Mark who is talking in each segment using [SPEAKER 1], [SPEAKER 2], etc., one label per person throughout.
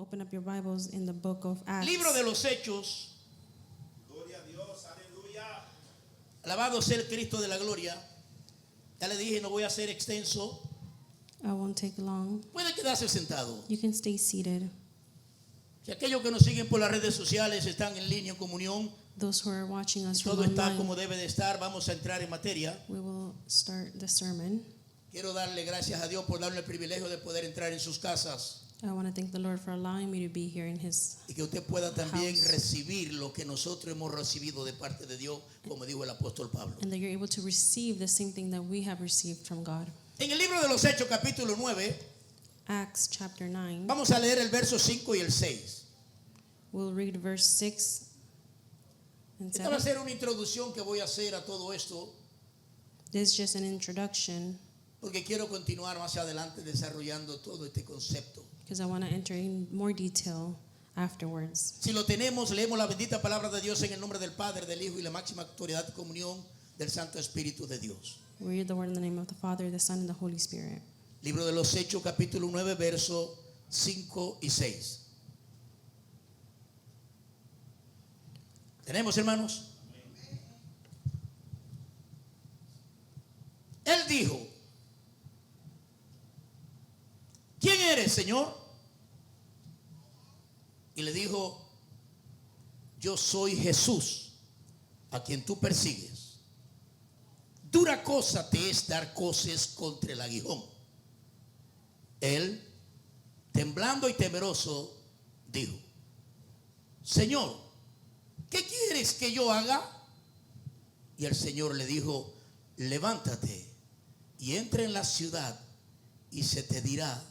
[SPEAKER 1] open up your Bibles in the book of Acts.
[SPEAKER 2] Libro de los Hechos.
[SPEAKER 3] Gloria a Dios, aleluya.
[SPEAKER 2] Alabado sea el Cristo de la gloria. Ya le dije, no voy a ser extenso.
[SPEAKER 1] I won't take long.
[SPEAKER 2] Puede quedarse sentado.
[SPEAKER 1] You can stay seated.
[SPEAKER 2] Si aquellos que nos siguen por las redes sociales están en línea en comunión,
[SPEAKER 1] Those who are watching us from
[SPEAKER 2] todo está
[SPEAKER 1] online,
[SPEAKER 2] como debe de estar. Vamos a entrar en materia.
[SPEAKER 1] we will start the sermon.
[SPEAKER 2] Quiero darle gracias a Dios por darme el privilegio de poder entrar en sus casas
[SPEAKER 1] I want to thank the Lord for allowing me to be here in His
[SPEAKER 2] y que usted pueda también
[SPEAKER 1] house.
[SPEAKER 2] recibir lo que nosotros hemos recibido de parte de Dios, como dijo el apóstol Pablo.
[SPEAKER 1] and that you're able to receive the same thing that we have received from God.
[SPEAKER 2] En el libro de los Hechos, capítulo 9,
[SPEAKER 1] Acts chapter 9.
[SPEAKER 2] vamos a leer el verso 5 y el 6.
[SPEAKER 1] We'll read verse 6 and
[SPEAKER 2] Esta va a
[SPEAKER 1] 7.
[SPEAKER 2] ser una introducción que voy a hacer a todo esto,
[SPEAKER 1] This is just an introduction
[SPEAKER 2] porque quiero continuar más adelante desarrollando todo este concepto.
[SPEAKER 1] because I want to enter in more detail afterwards.
[SPEAKER 2] Si lo tenemos, leemos la bendita palabra de Dios en el nombre del Padre, del Hijo y la máxima autoridad y comunión del Santo Espíritu de Dios.
[SPEAKER 1] We read the word in the name of the Father, the Son, and the Holy Spirit.
[SPEAKER 2] Libro de los Hechos, capítulo 9, verso 5 y 6. ¿Tenemos, hermanos? Él dijo: ¿quién eres, Señor? Y le dijo: yo soy Jesús, a quien tú persigues. Dura cosa te es dar coces contra el aguijón. Él, temblando y temeroso, dijo: Señor, ¿qué quieres que yo haga? Y el Señor le dijo: levántate y entra en la ciudad y se te dirá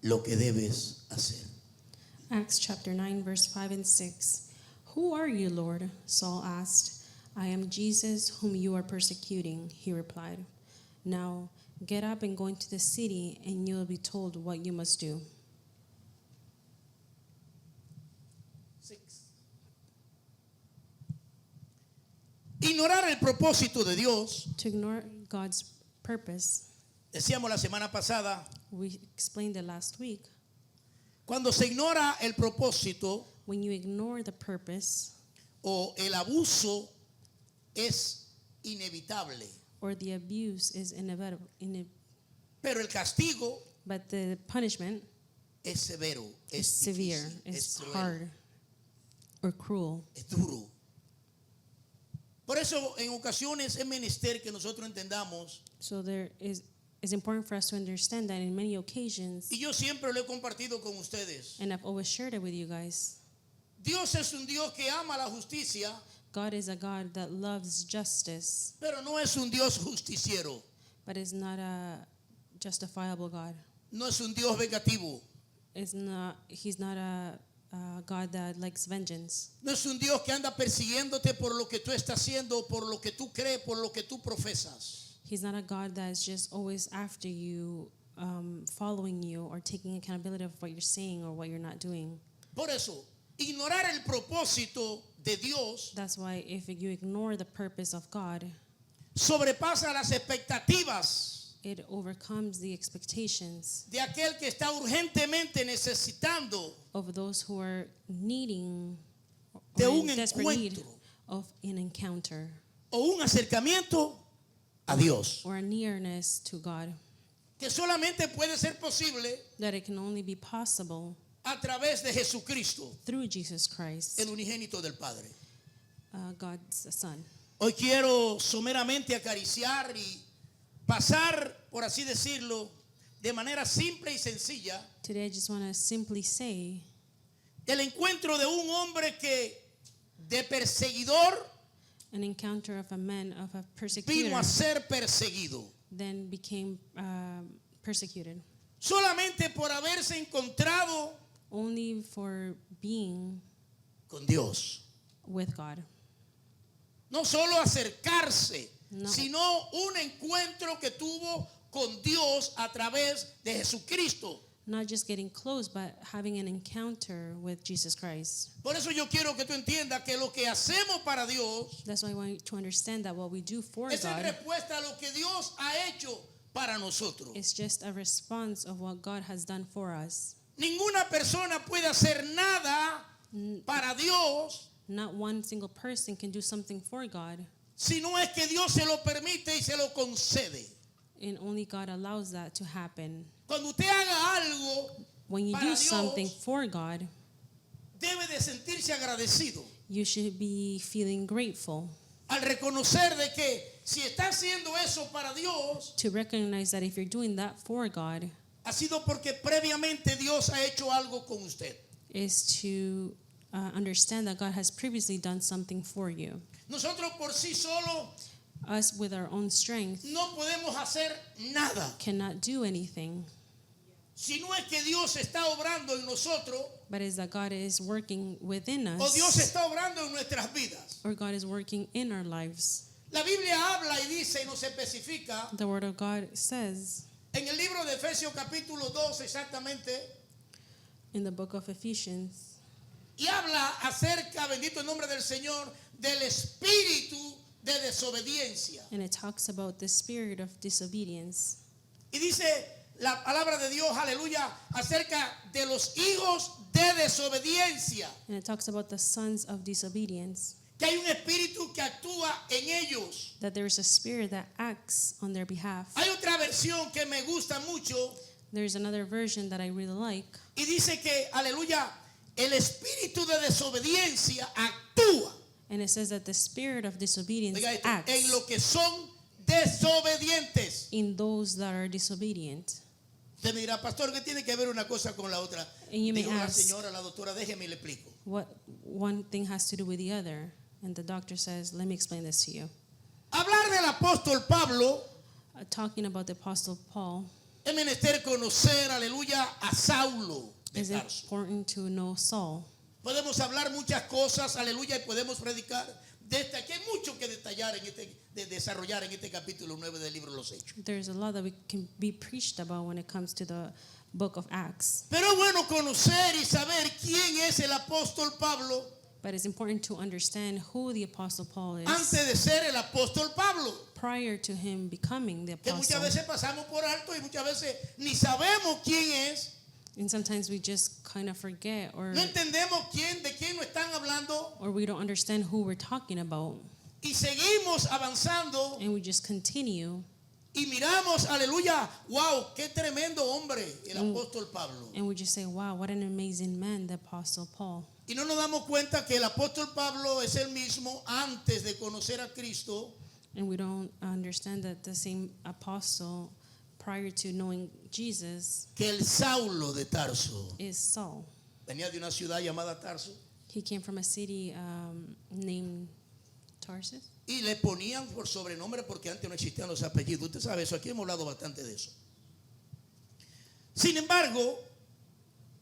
[SPEAKER 2] lo que debes hacer.
[SPEAKER 1] Acts chapter 9, verse 5 and 6. Who are you, Lord? Saul asked. I am Jesus, whom you are persecuting, he replied. Now get up and go into the city, and you will be told what you must do.
[SPEAKER 2] 6. Ignorar el propósito de Dios.
[SPEAKER 1] To ignore God's purpose,
[SPEAKER 2] Decíamos la semana pasada,
[SPEAKER 1] we explained it last week.
[SPEAKER 2] cuando se ignora el propósito
[SPEAKER 1] When you ignore the purpose
[SPEAKER 2] o el abuso, es inevitable.
[SPEAKER 1] or the abuse is inevitable,
[SPEAKER 2] Pero el castigo
[SPEAKER 1] but the punishment
[SPEAKER 2] es severo,
[SPEAKER 1] is
[SPEAKER 2] es
[SPEAKER 1] severe,
[SPEAKER 2] difícil,
[SPEAKER 1] is
[SPEAKER 2] es cruel,
[SPEAKER 1] hard or cruel.
[SPEAKER 2] es duro. Por eso en ocasiones es menester que nosotros entendamos,
[SPEAKER 1] So it's important for us to understand that in many occasions,
[SPEAKER 2] y yo siempre lo he compartido con ustedes,
[SPEAKER 1] and I've always shared it with you guys,
[SPEAKER 2] Dios es un Dios que ama la justicia,
[SPEAKER 1] God is a God that loves justice,
[SPEAKER 2] pero no es un Dios justiciero,
[SPEAKER 1] but is not a justifiable God.
[SPEAKER 2] no es un Dios vengativo,
[SPEAKER 1] He's not a God that likes vengeance.
[SPEAKER 2] no es un Dios que anda persiguiéndote por lo que tú estás haciendo, por lo que tú crees, por lo que tú profesas.
[SPEAKER 1] He's not a God that is just always after you, following you or taking accountability of what you're saying or what you're not doing.
[SPEAKER 2] Por eso, ignorar el propósito de Dios
[SPEAKER 1] That's why if you ignore the purpose of God,
[SPEAKER 2] sobrepasa las expectativas
[SPEAKER 1] it overcomes the expectations
[SPEAKER 2] de aquel que está urgentemente necesitando
[SPEAKER 1] of those who are needing
[SPEAKER 2] de
[SPEAKER 1] or
[SPEAKER 2] un
[SPEAKER 1] in desperate need
[SPEAKER 2] encuentro
[SPEAKER 1] of an encounter
[SPEAKER 2] o un acercamiento a Dios,
[SPEAKER 1] or a nearness to God,
[SPEAKER 2] que solamente puede ser posible
[SPEAKER 1] that it can only be possible
[SPEAKER 2] a través de Jesucristo,
[SPEAKER 1] through Jesus Christ,
[SPEAKER 2] el unigénito del Padre.
[SPEAKER 1] God's Son.
[SPEAKER 2] Hoy quiero someramente acariciar y pasar, por así decirlo, de manera simple y sencilla,
[SPEAKER 1] Today I just want to simply say
[SPEAKER 2] el encuentro de un hombre que de perseguidor
[SPEAKER 1] an encounter of a man, of a persecutor,
[SPEAKER 2] vino a ser perseguido.
[SPEAKER 1] then became persecuted
[SPEAKER 2] Solamente por haberse encontrado
[SPEAKER 1] only for being
[SPEAKER 2] con Dios.
[SPEAKER 1] with God.
[SPEAKER 2] No solo acercarse,
[SPEAKER 1] No.
[SPEAKER 2] sino un encuentro que tuvo con Dios a través de Jesucristo.
[SPEAKER 1] Not just getting close, but having an encounter with Jesus Christ.
[SPEAKER 2] Por eso yo quiero que tú entiendas que lo que hacemos para Dios
[SPEAKER 1] That's why I want you to understand that what we do for
[SPEAKER 2] es en
[SPEAKER 1] God
[SPEAKER 2] respuesta a lo que Dios ha hecho para nosotros.
[SPEAKER 1] is just a response of what God has done for us.
[SPEAKER 2] Ninguna persona puede hacer nada para Dios
[SPEAKER 1] Not one single person can do something for God,
[SPEAKER 2] si no es que Dios se lo permite y se lo concede.
[SPEAKER 1] and only God allows that to happen.
[SPEAKER 2] Cuando usted haga algo
[SPEAKER 1] When you
[SPEAKER 2] para
[SPEAKER 1] do
[SPEAKER 2] Dios,
[SPEAKER 1] something for God,
[SPEAKER 2] debe de sentirse agradecido
[SPEAKER 1] you should be feeling grateful
[SPEAKER 2] al reconocer de que si está haciendo eso para Dios,
[SPEAKER 1] to recognize that if you're doing that for God,
[SPEAKER 2] ha sido porque previamente Dios ha hecho algo con usted.
[SPEAKER 1] is to understand that God has previously done something for you.
[SPEAKER 2] Nosotros por sí solo
[SPEAKER 1] Us, with our own strength,
[SPEAKER 2] no podemos hacer nada.
[SPEAKER 1] cannot do anything,
[SPEAKER 2] Si no es que Dios está obrando en nosotros
[SPEAKER 1] but is that God is working within
[SPEAKER 2] o Dios
[SPEAKER 1] us,
[SPEAKER 2] está obrando en nuestras vidas.
[SPEAKER 1] or God is working in our lives.
[SPEAKER 2] La Biblia habla y dice y nos especifica
[SPEAKER 1] The Word of God says
[SPEAKER 2] en el libro de Efesios capítulo 2 exactamente,
[SPEAKER 1] in the book of Ephesians,
[SPEAKER 2] y habla acerca, bendito el nombre del Señor, del espíritu de desobediencia.
[SPEAKER 1] and it talks about the spirit of disobedience.
[SPEAKER 2] Y dice la palabra de Dios, aleluya, acerca de los hijos de desobediencia.
[SPEAKER 1] And it talks about the sons of disobedience,
[SPEAKER 2] Que hay un espíritu que actúa en ellos.
[SPEAKER 1] that there is a spirit that acts on their behalf.
[SPEAKER 2] Hay otra versión que me gusta mucho
[SPEAKER 1] There's another version that I really like,
[SPEAKER 2] y dice que, aleluya, el espíritu de desobediencia actúa.
[SPEAKER 1] and it says that the spirit of disobedience
[SPEAKER 2] Oiga esto,
[SPEAKER 1] acts
[SPEAKER 2] en lo que son desobedientes.
[SPEAKER 1] in those that are disobedient.
[SPEAKER 2] Usted me dirá, pastor, ¿qué tiene que ver una cosa con la otra?
[SPEAKER 1] And you may
[SPEAKER 2] Dijo la
[SPEAKER 1] ask,
[SPEAKER 2] señora, la doctora, déjeme y le explico.
[SPEAKER 1] what one thing has to do with the other? And the doctor says, let me explain this to you.
[SPEAKER 2] Hablar del apóstol Pablo
[SPEAKER 1] Talking about the Apostle Paul,
[SPEAKER 2] es menester conocer, aleluya, a Saulo de
[SPEAKER 1] is
[SPEAKER 2] Tarso.
[SPEAKER 1] important to know Saul.
[SPEAKER 2] Podemos hablar muchas cosas, aleluya, y podemos predicar. Aquí hay mucho que detallar de desarrollar en este capítulo 9 del libro de los Hechos.
[SPEAKER 1] There's a lot that we can be preached about when it comes to the book of Acts.
[SPEAKER 2] Pero es bueno conocer y saber quién es el apóstol Pablo
[SPEAKER 1] But it's important to understand who the Apostle Paul is
[SPEAKER 2] antes de ser el apóstol Pablo.
[SPEAKER 1] prior to him becoming the
[SPEAKER 2] Que muchas
[SPEAKER 1] apostle.
[SPEAKER 2] veces pasamos por alto y muchas veces ni sabemos quién es.
[SPEAKER 1] And sometimes we just kind of forget,
[SPEAKER 2] No entendemos de quién nos están hablando
[SPEAKER 1] or we don't understand who we're talking about.
[SPEAKER 2] y seguimos avanzando
[SPEAKER 1] And we just continue
[SPEAKER 2] y miramos, aleluya, wow, qué tremendo hombre el apóstol Pablo.
[SPEAKER 1] and we just say, wow, what an amazing man, the Apostle Paul.
[SPEAKER 2] Y no nos damos cuenta que el apóstol Pablo es el mismo antes de conocer a Cristo,
[SPEAKER 1] And we don't understand that the same apostle prior to knowing Jesus
[SPEAKER 2] que el Saulo de Tarso.
[SPEAKER 1] is Saul.
[SPEAKER 2] Venía de una ciudad llamada Tarso
[SPEAKER 1] He came from a city named Tarsus.
[SPEAKER 2] y le ponían por sobrenombre porque antes no existían los apellidos. Usted sabe eso, aquí hemos hablado bastante de eso. Sin embargo,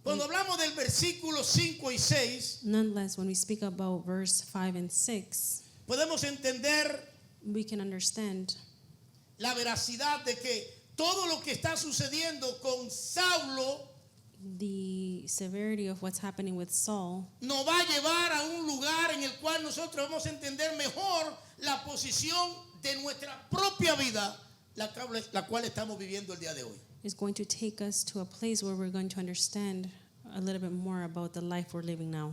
[SPEAKER 2] cuando hablamos del versículo 5 y 6,
[SPEAKER 1] Nonetheless, when we speak about verse 5 and 6,
[SPEAKER 2] podemos entender
[SPEAKER 1] we can understand
[SPEAKER 2] la veracidad de que todo lo que está sucediendo con Saulo
[SPEAKER 1] the severity of what's happening with Saul
[SPEAKER 2] nos va a llevar a un lugar en el cual nosotros vamos a entender mejor la posición de nuestra propia vida, la cual estamos viviendo el día de hoy.
[SPEAKER 1] is going to take us to a place where we're going to understand a little bit more about the life we're living now.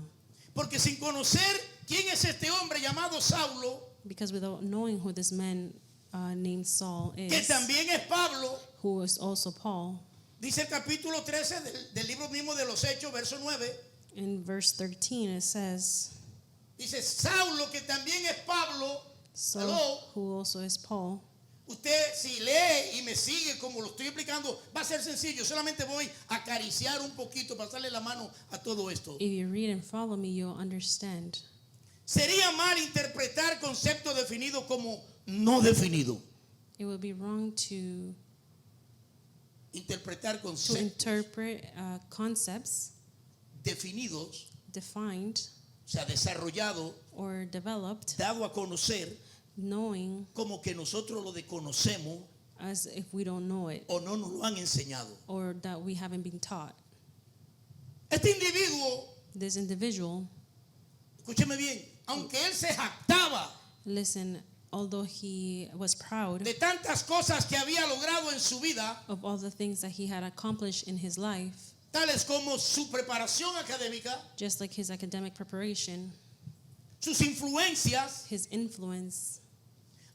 [SPEAKER 2] Porque sin conocer quién es este hombre llamado Saulo,
[SPEAKER 1] Because without knowing who this man named Saul
[SPEAKER 2] que
[SPEAKER 1] is,
[SPEAKER 2] también es Pablo,
[SPEAKER 1] who is also Paul,
[SPEAKER 2] dice el capítulo 13 del libro mismo de los Hechos, verso 9,
[SPEAKER 1] in verse 13 it says,
[SPEAKER 2] dice Saulo, que también es Pablo.
[SPEAKER 1] so
[SPEAKER 2] Hello.
[SPEAKER 1] who also is Paul.
[SPEAKER 2] Usted si lee y me sigue como lo estoy explicando, va a ser sencillo. Solamente voy a acariciar un poquito, pasarle la mano a todo esto.
[SPEAKER 1] If you read and follow me, you'll understand.
[SPEAKER 2] Sería mal interpretar concepto definido como no definido.
[SPEAKER 1] It would be wrong to
[SPEAKER 2] Interpretar
[SPEAKER 1] to
[SPEAKER 2] conceptos
[SPEAKER 1] interpret concepts
[SPEAKER 2] definidos,
[SPEAKER 1] defined
[SPEAKER 2] o sea, desarrollado,
[SPEAKER 1] or developed,
[SPEAKER 2] dado a conocer,
[SPEAKER 1] knowing
[SPEAKER 2] como que nosotros lo desconocemos
[SPEAKER 1] as if we don't know it
[SPEAKER 2] o no nos lo han enseñado.
[SPEAKER 1] or that we haven't been taught.
[SPEAKER 2] Este individuo,
[SPEAKER 1] This individual,
[SPEAKER 2] escúcheme bien, aunque él se jactaba
[SPEAKER 1] listen, although he was proud
[SPEAKER 2] de tantas cosas que había logrado en su vida,
[SPEAKER 1] of all the things that he had accomplished in his life,
[SPEAKER 2] tales como su preparación académica,
[SPEAKER 1] just like his academic preparation,
[SPEAKER 2] sus influencias,
[SPEAKER 1] his influence,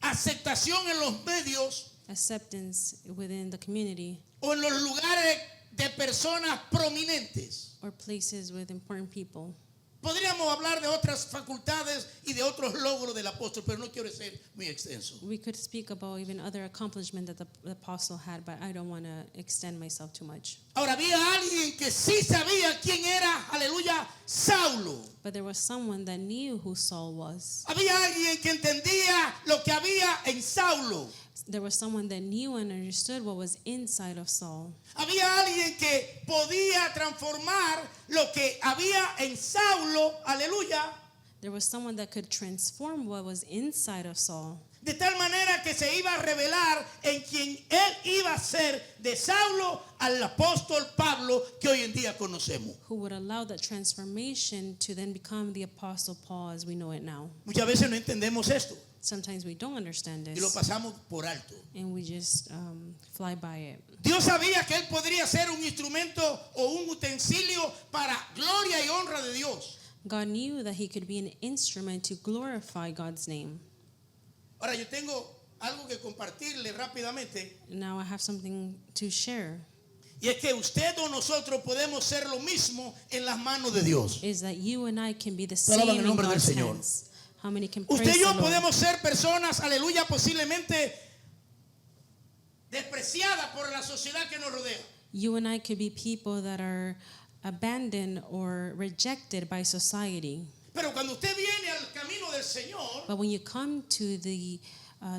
[SPEAKER 2] aceptación en los medios
[SPEAKER 1] acceptance within the community,
[SPEAKER 2] o en los lugares de personas prominentes.
[SPEAKER 1] or places with important people.
[SPEAKER 2] Podríamos hablar de otras facultades y de otros logros del apóstol, pero no quiero ser muy extenso.
[SPEAKER 1] We could speak about even other accomplishments that the apostle had, but I don't want to extend myself too much.
[SPEAKER 2] Ahora, había alguien que sí sabía quién era, aleluya, Saulo.
[SPEAKER 1] But there was someone that knew who Saul was.
[SPEAKER 2] Había alguien que entendía lo que había en Saulo.
[SPEAKER 1] There was someone that knew and understood what was inside of Saul.
[SPEAKER 2] Había alguien que podía transformar lo que había en Saulo, aleluya,
[SPEAKER 1] There was someone that could transform what was inside of Saul,
[SPEAKER 2] de tal manera que se iba a revelar en quien él iba a ser de Saulo al apóstol Pablo que hoy en día conocemos.
[SPEAKER 1] who would allow that transformation to then become the apostle Paul as we know it now.
[SPEAKER 2] Muchas veces no entendemos esto
[SPEAKER 1] Sometimes we don't understand
[SPEAKER 2] y lo
[SPEAKER 1] this
[SPEAKER 2] pasamos por alto.
[SPEAKER 1] and we just fly by it.
[SPEAKER 2] Dios sabía que él podría ser un instrumento o un utensilio para gloria y honra de Dios.
[SPEAKER 1] God knew that he could be an instrument to glorify God's name.
[SPEAKER 2] Ahora yo tengo algo que compartirle rápidamente
[SPEAKER 1] Now I have something to share,
[SPEAKER 2] y es que usted o nosotros podemos ser lo mismo en las manos de Dios.
[SPEAKER 1] is that you and I can be the
[SPEAKER 2] Alaban
[SPEAKER 1] same
[SPEAKER 2] el
[SPEAKER 1] in
[SPEAKER 2] nombre del
[SPEAKER 1] God's
[SPEAKER 2] Señor.
[SPEAKER 1] hands. How many can
[SPEAKER 2] Usted
[SPEAKER 1] praise
[SPEAKER 2] y yo
[SPEAKER 1] the Lord?
[SPEAKER 2] podemos ser personas, aleluya, posiblemente despreciadas por la sociedad que nos rodea.
[SPEAKER 1] You and I could be people that are abandoned or rejected by society.
[SPEAKER 2] Pero cuando usted viene al camino del Señor,
[SPEAKER 1] But when you come to the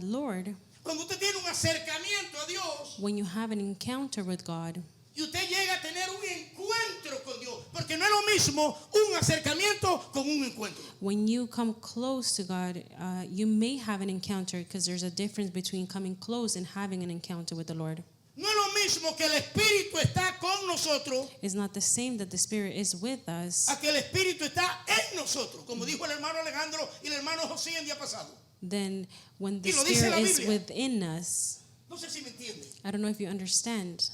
[SPEAKER 1] Lord,
[SPEAKER 2] cuando usted tiene un acercamiento a Dios
[SPEAKER 1] when you have an encounter with God,
[SPEAKER 2] y usted llega a tener un encuentro con Dios, porque no es lo mismo un acercamiento con un encuentro.
[SPEAKER 1] when you come close to God, you may have an encounter because there's a difference between coming close and having an encounter with the Lord.
[SPEAKER 2] No es lo mismo que el Espíritu está con nosotros
[SPEAKER 1] It's not the same that the Spirit is with us
[SPEAKER 2] a que el Espíritu está en nosotros, como dijo el hermano Alejandro y el hermano José el día pasado.
[SPEAKER 1] than when the
[SPEAKER 2] Y lo dice la
[SPEAKER 1] Spirit is
[SPEAKER 2] Biblia.
[SPEAKER 1] within us.
[SPEAKER 2] No sé si me entiende.
[SPEAKER 1] I don't know if you understand.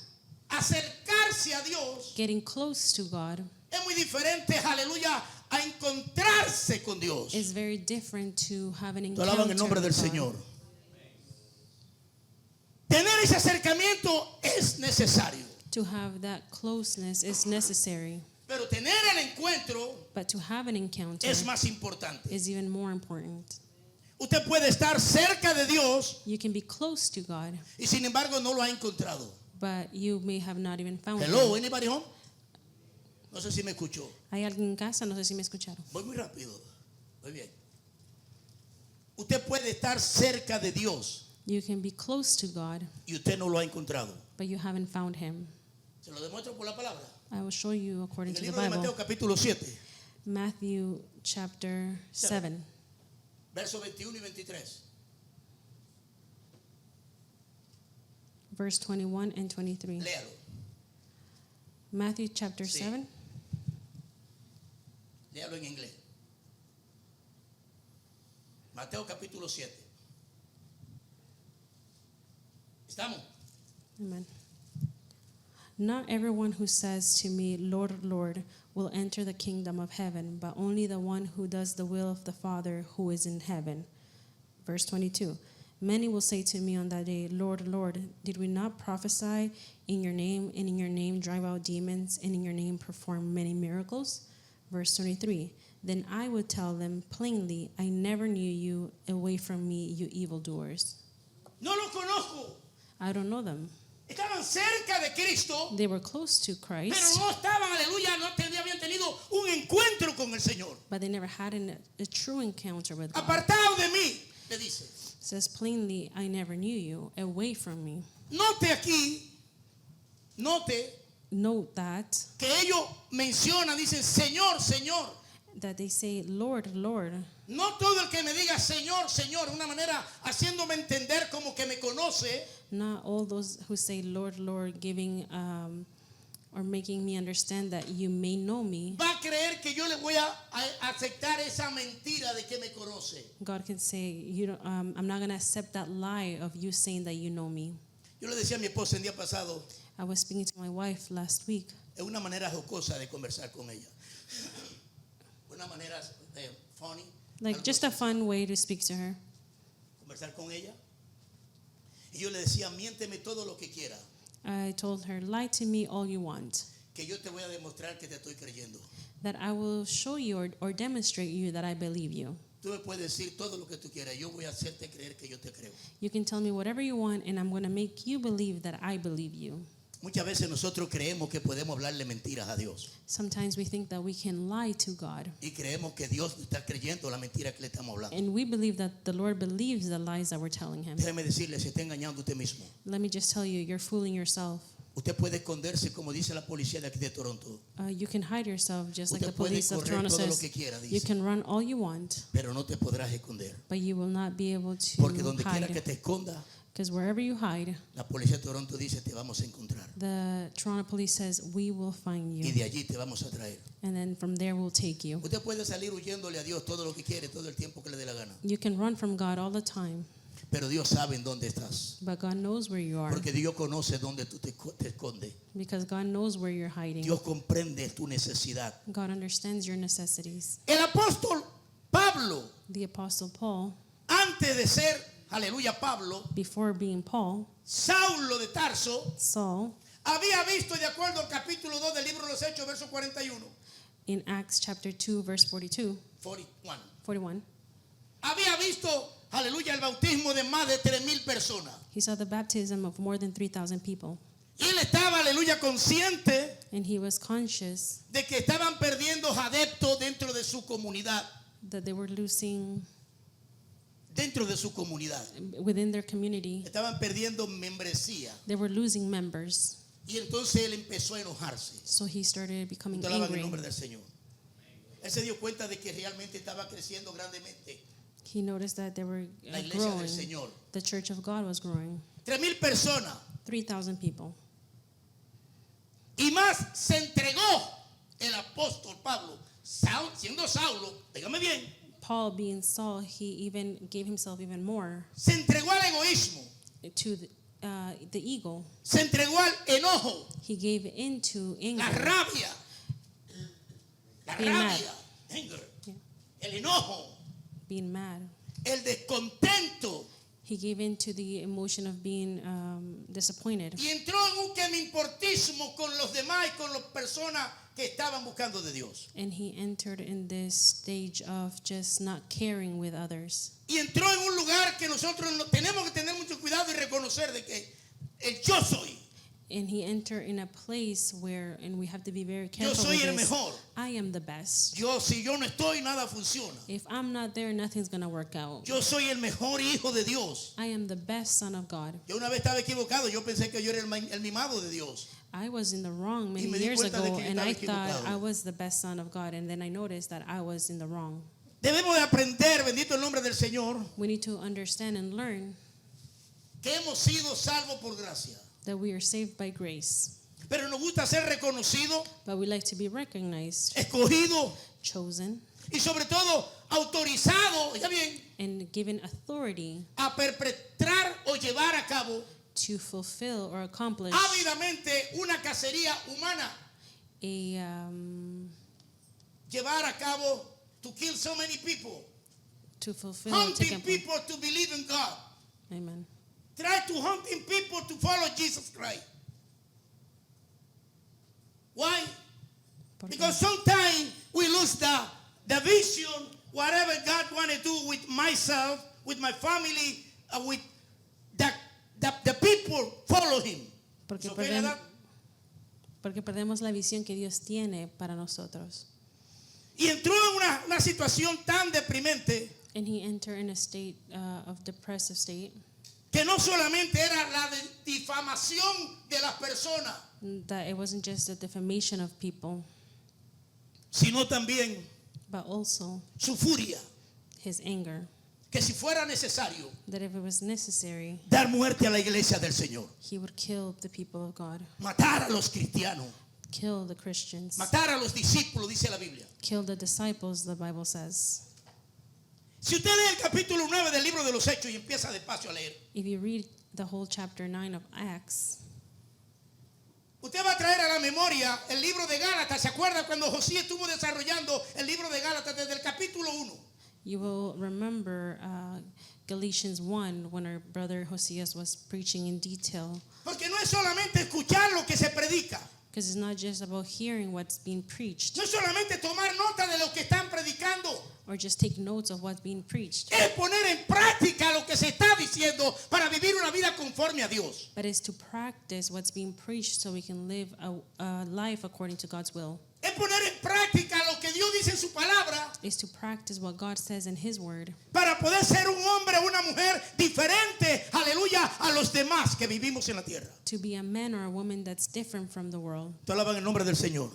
[SPEAKER 2] Acercarse a Dios
[SPEAKER 1] Getting close to God
[SPEAKER 2] es muy diferente, aleluya, a encontrarse con Dios.
[SPEAKER 1] is very different to have an
[SPEAKER 2] Te
[SPEAKER 1] encounter
[SPEAKER 2] alaban el nombre del
[SPEAKER 1] with God.
[SPEAKER 2] Señor. Tener ese acercamiento es necesario,
[SPEAKER 1] To have that closeness is necessary,
[SPEAKER 2] pero tener el encuentro
[SPEAKER 1] but to have an encounter
[SPEAKER 2] es más importante.
[SPEAKER 1] is even more important.
[SPEAKER 2] Usted puede estar cerca de Dios
[SPEAKER 1] You can be close to God,
[SPEAKER 2] y sin embargo no lo ha encontrado.
[SPEAKER 1] but you may have not even found
[SPEAKER 2] Hello,
[SPEAKER 1] Him.
[SPEAKER 2] anybody home? No sé si me escuchó.
[SPEAKER 1] ¿Hay alguien en casa? No sé si me escucharon.
[SPEAKER 2] Voy muy rápido. Muy bien. Usted puede estar cerca de Dios
[SPEAKER 1] You can be close to God,
[SPEAKER 2] y usted no lo ha encontrado.
[SPEAKER 1] but you haven't found Him.
[SPEAKER 2] Se lo demuestro por la palabra.
[SPEAKER 1] I will show you according
[SPEAKER 2] En
[SPEAKER 1] to
[SPEAKER 2] el
[SPEAKER 1] the
[SPEAKER 2] libro de Mateo
[SPEAKER 1] Bible.
[SPEAKER 2] capítulo 7,
[SPEAKER 1] Matthew chapter 7,
[SPEAKER 2] versos 21 y 23.
[SPEAKER 1] verse 21 and 23.
[SPEAKER 2] Léalo.
[SPEAKER 1] Matthew chapter
[SPEAKER 2] Sí.
[SPEAKER 1] 7.
[SPEAKER 2] Léalo en inglés. Mateo capítulo 7. ¿Estamos?
[SPEAKER 1] Amen. Not everyone who says to me, Lord, Lord, will enter the kingdom of heaven, but only the one who does the will of the Father who is in heaven. Verse 22. Many will say to me on that day, Lord, Lord, did we not prophesy in your name, and in your name drive out demons, and in your name perform many miracles? Verse 23. Then I would tell them plainly, I never knew you. Away from me, you evildoers.
[SPEAKER 2] No lo conozco.
[SPEAKER 1] I don't know them.
[SPEAKER 2] Estaban cerca de Cristo,
[SPEAKER 1] They were close to
[SPEAKER 2] pero
[SPEAKER 1] Christ,
[SPEAKER 2] no estaban, aleluya, no habían tenido un encuentro con el Señor.
[SPEAKER 1] but they never had a true encounter with God.
[SPEAKER 2] Apartado de mí, le dice.
[SPEAKER 1] It says plainly, I never knew you. Away from me.
[SPEAKER 2] Note aquí, note
[SPEAKER 1] Note that
[SPEAKER 2] que ellos mencionan, dicen, Señor, Señor.
[SPEAKER 1] they say, Lord, Lord.
[SPEAKER 2] No todo el que me diga Señor, Señor, de una manera haciéndome entender como que me conoce,
[SPEAKER 1] Not all those who say, Lord, Lord, giving or making me understand that you may know me.
[SPEAKER 2] va a creer que yo le voy a aceptar esa mentira de que me conoce.
[SPEAKER 1] God can say, you don't, I'm not going to accept that lie of you saying that you know me.
[SPEAKER 2] Yo le decía a mi esposa el día pasado,
[SPEAKER 1] I was speaking to my wife last week.
[SPEAKER 2] Es una manera jocosa de conversar con ella. Una manera funny.
[SPEAKER 1] Like
[SPEAKER 2] algo
[SPEAKER 1] just a
[SPEAKER 2] así,
[SPEAKER 1] fun way to speak to her.
[SPEAKER 2] conversar con ella. Y yo le decía, miénteme todo lo que quiera,
[SPEAKER 1] I told her, lie to me all you want,
[SPEAKER 2] que yo te voy a demostrar que te estoy creyendo.
[SPEAKER 1] that I will show you or demonstrate you that I believe you.
[SPEAKER 2] Tú me puedes decir todo lo que tú quieras. Yo voy a hacerte creer que yo te creo.
[SPEAKER 1] You can tell me whatever you want, and I'm going to make you believe that I believe you.
[SPEAKER 2] Muchas veces nosotros creemos que podemos hablarle mentiras a Dios.
[SPEAKER 1] Sometimes we think that we can lie to God,
[SPEAKER 2] Y creemos que Dios está creyendo la mentira que le estamos hablando.
[SPEAKER 1] and we believe that the Lord believes the lies that we're telling him.
[SPEAKER 2] Déjeme decirle, se está engañando usted mismo.
[SPEAKER 1] Let me just tell you, you're fooling yourself.
[SPEAKER 2] Usted puede esconderse, como dice la policía de aquí de Toronto,
[SPEAKER 1] You can hide yourself just like
[SPEAKER 2] Usted
[SPEAKER 1] the
[SPEAKER 2] puede
[SPEAKER 1] police of
[SPEAKER 2] correr
[SPEAKER 1] Toronto
[SPEAKER 2] todo lo
[SPEAKER 1] says.
[SPEAKER 2] que quiera,
[SPEAKER 1] You
[SPEAKER 2] dice,
[SPEAKER 1] can run all you want,
[SPEAKER 2] pero no te podrás esconder.
[SPEAKER 1] but you will not be able to
[SPEAKER 2] Porque donde quiera que
[SPEAKER 1] hide.
[SPEAKER 2] te esconda,
[SPEAKER 1] Because wherever you hide,
[SPEAKER 2] la policía de Toronto dice, te vamos a encontrar.
[SPEAKER 1] the Toronto police says, we will find
[SPEAKER 2] Y
[SPEAKER 1] you.
[SPEAKER 2] de allí te vamos a traer.
[SPEAKER 1] And then from there, we'll take you.
[SPEAKER 2] Usted puede salir huyéndole a Dios todo lo que quiere, todo el tiempo que le dé la gana.
[SPEAKER 1] You can run from God all the time,
[SPEAKER 2] Pero Dios sabe en dónde estás.
[SPEAKER 1] but God knows where you are.
[SPEAKER 2] Porque Dios conoce dónde tú te escondes.
[SPEAKER 1] Because God knows where you're hiding.
[SPEAKER 2] Dios comprende tu necesidad.
[SPEAKER 1] God understands your necessities.
[SPEAKER 2] El apóstol Pablo,
[SPEAKER 1] The Apostle Paul,
[SPEAKER 2] antes de ser, aleluya, Pablo,
[SPEAKER 1] before being Paul,
[SPEAKER 2] Saulo de Tarso,
[SPEAKER 1] Saul,
[SPEAKER 2] había visto, de acuerdo al capítulo 2 del libro de los Hechos, verso 41,
[SPEAKER 1] in Acts chapter 2, verse 42, 41,
[SPEAKER 2] había visto, aleluya, el bautismo de más de 3,000 personas.
[SPEAKER 1] he saw the baptism of more than 3,000 people.
[SPEAKER 2] Y él estaba, aleluya, consciente
[SPEAKER 1] And he was conscious
[SPEAKER 2] de que estaban perdiendo adeptos dentro de su comunidad.
[SPEAKER 1] that they were losing
[SPEAKER 2] Dentro de su comunidad.
[SPEAKER 1] within their community,
[SPEAKER 2] Estaban perdiendo membresía.
[SPEAKER 1] they were losing members.
[SPEAKER 2] Y entonces él empezó a enojarse.
[SPEAKER 1] So he started becoming
[SPEAKER 2] Alaban el
[SPEAKER 1] angry.
[SPEAKER 2] nombre del Señor. Él se dio cuenta de que realmente estaba creciendo grandemente
[SPEAKER 1] He noticed that they were
[SPEAKER 2] la iglesia del
[SPEAKER 1] growing.
[SPEAKER 2] Señor.
[SPEAKER 1] The church of God was growing.
[SPEAKER 2] 3,000 personas.
[SPEAKER 1] 3,000 people.
[SPEAKER 2] Y más se entregó el apóstol Pablo, siendo Saulo, dígame bien,
[SPEAKER 1] Paul, being Saul, he even gave himself even more
[SPEAKER 2] se entregó al egoísmo,
[SPEAKER 1] to the ego.
[SPEAKER 2] se entregó al enojo,
[SPEAKER 1] He gave into
[SPEAKER 2] la
[SPEAKER 1] anger,
[SPEAKER 2] rabia,
[SPEAKER 1] Being mad.
[SPEAKER 2] anger,
[SPEAKER 1] Yeah.
[SPEAKER 2] el enojo,
[SPEAKER 1] being mad.
[SPEAKER 2] el descontento,
[SPEAKER 1] He gave into the emotion of being disappointed.
[SPEAKER 2] y entró en un que me importismo con los demás y con las personas que estaban buscando de Dios.
[SPEAKER 1] And he entered in this stage of just not caring with others.
[SPEAKER 2] Y entró en un lugar que nosotros tenemos que tener mucho cuidado y reconocer de que el yo soy.
[SPEAKER 1] And he entered in a place where, and we have to be very
[SPEAKER 2] Yo
[SPEAKER 1] careful
[SPEAKER 2] soy
[SPEAKER 1] with
[SPEAKER 2] el
[SPEAKER 1] this,
[SPEAKER 2] mejor.
[SPEAKER 1] I am the best.
[SPEAKER 2] Si yo no estoy, nada funciona.
[SPEAKER 1] If I'm not there, nothing's going to work out.
[SPEAKER 2] Yo soy el mejor hijo de Dios.
[SPEAKER 1] I am the best son of God.
[SPEAKER 2] Yo una vez estaba equivocado. Yo pensé que yo era el mimado de Dios.
[SPEAKER 1] I was in the wrong many
[SPEAKER 2] me di
[SPEAKER 1] years
[SPEAKER 2] cuenta de
[SPEAKER 1] ago,
[SPEAKER 2] que yo
[SPEAKER 1] and
[SPEAKER 2] estaba
[SPEAKER 1] I thought
[SPEAKER 2] equivocado.
[SPEAKER 1] I was the best son of God, and then I noticed that I was in the wrong.
[SPEAKER 2] Debemos de aprender, bendito el nombre del Señor,
[SPEAKER 1] We need to understand and learn
[SPEAKER 2] que hemos sido salvos por gracia.
[SPEAKER 1] that we are saved by grace,
[SPEAKER 2] Pero nos gusta ser reconocidos,
[SPEAKER 1] but we like to be recognized,
[SPEAKER 2] escogidos
[SPEAKER 1] chosen,
[SPEAKER 2] y sobre todo autorizados, ya bien,
[SPEAKER 1] and given authority
[SPEAKER 2] a perpetrar o llevar a cabo
[SPEAKER 1] to fulfill or accomplish
[SPEAKER 2] ávidamente una cacería humana.
[SPEAKER 1] a
[SPEAKER 2] Llevar a cabo to kill so many people.
[SPEAKER 1] to fulfill and take
[SPEAKER 2] Hunting
[SPEAKER 1] up.
[SPEAKER 2] people to believe in God.
[SPEAKER 1] Amen.
[SPEAKER 2] Try to hunting people to follow Jesus Christ. Why?
[SPEAKER 1] Porque-
[SPEAKER 2] Because sometimes we lose the vision, whatever God want to do with myself, with my family, with the people follow him.
[SPEAKER 1] Porque
[SPEAKER 2] So,
[SPEAKER 1] perdemos,
[SPEAKER 2] ¿verdad?
[SPEAKER 1] porque perdemos la visión que Dios tiene para nosotros.
[SPEAKER 2] Y entró en una situación tan deprimente
[SPEAKER 1] And he entered in a state of depressive state
[SPEAKER 2] que no solamente era la difamación de las personas,
[SPEAKER 1] that it wasn't just a defamation of people,
[SPEAKER 2] sino también
[SPEAKER 1] but also
[SPEAKER 2] su furia,
[SPEAKER 1] his anger,
[SPEAKER 2] que si fuera necesario
[SPEAKER 1] that if it was necessary,
[SPEAKER 2] dar muerte a la iglesia del Señor,
[SPEAKER 1] he would kill the people of God,
[SPEAKER 2] matar a los cristianos,
[SPEAKER 1] kill the Christians,
[SPEAKER 2] matar a los discípulos, dice la Biblia.
[SPEAKER 1] kill the disciples, the Bible says.
[SPEAKER 2] Si usted lee el capítulo 9 del libro de los Hechos y empieza despacio a leer,
[SPEAKER 1] If you read the whole chapter 9 of Acts,
[SPEAKER 2] Usted va a traer a la memoria el libro de Gálatas. ¿Se acuerda cuando Josías estuvo desarrollando el libro de Gálatas desde el capítulo 1?
[SPEAKER 1] You will remember Galatians 1 when our brother Josias was preaching in detail.
[SPEAKER 2] Porque no es solamente escuchar lo que se predica.
[SPEAKER 1] Because it's not just about hearing what's being preached
[SPEAKER 2] No es solamente tomar nota de lo que están predicando.
[SPEAKER 1] or just take notes of what's being preached,
[SPEAKER 2] Es poner en práctica lo que se está diciendo para vivir una vida conforme a Dios.
[SPEAKER 1] but it's to practice what's being preached so we can live a life according to God's will.
[SPEAKER 2] Es poner en práctica lo que Dios dice en su palabra
[SPEAKER 1] It's to practice what God says in His Word
[SPEAKER 2] para poder ser un hombre o una mujer diferente, aleluya, a los demás que vivimos en la tierra.
[SPEAKER 1] to be a man or a woman that's different from the world.
[SPEAKER 2] Te alaban el nombre del Señor.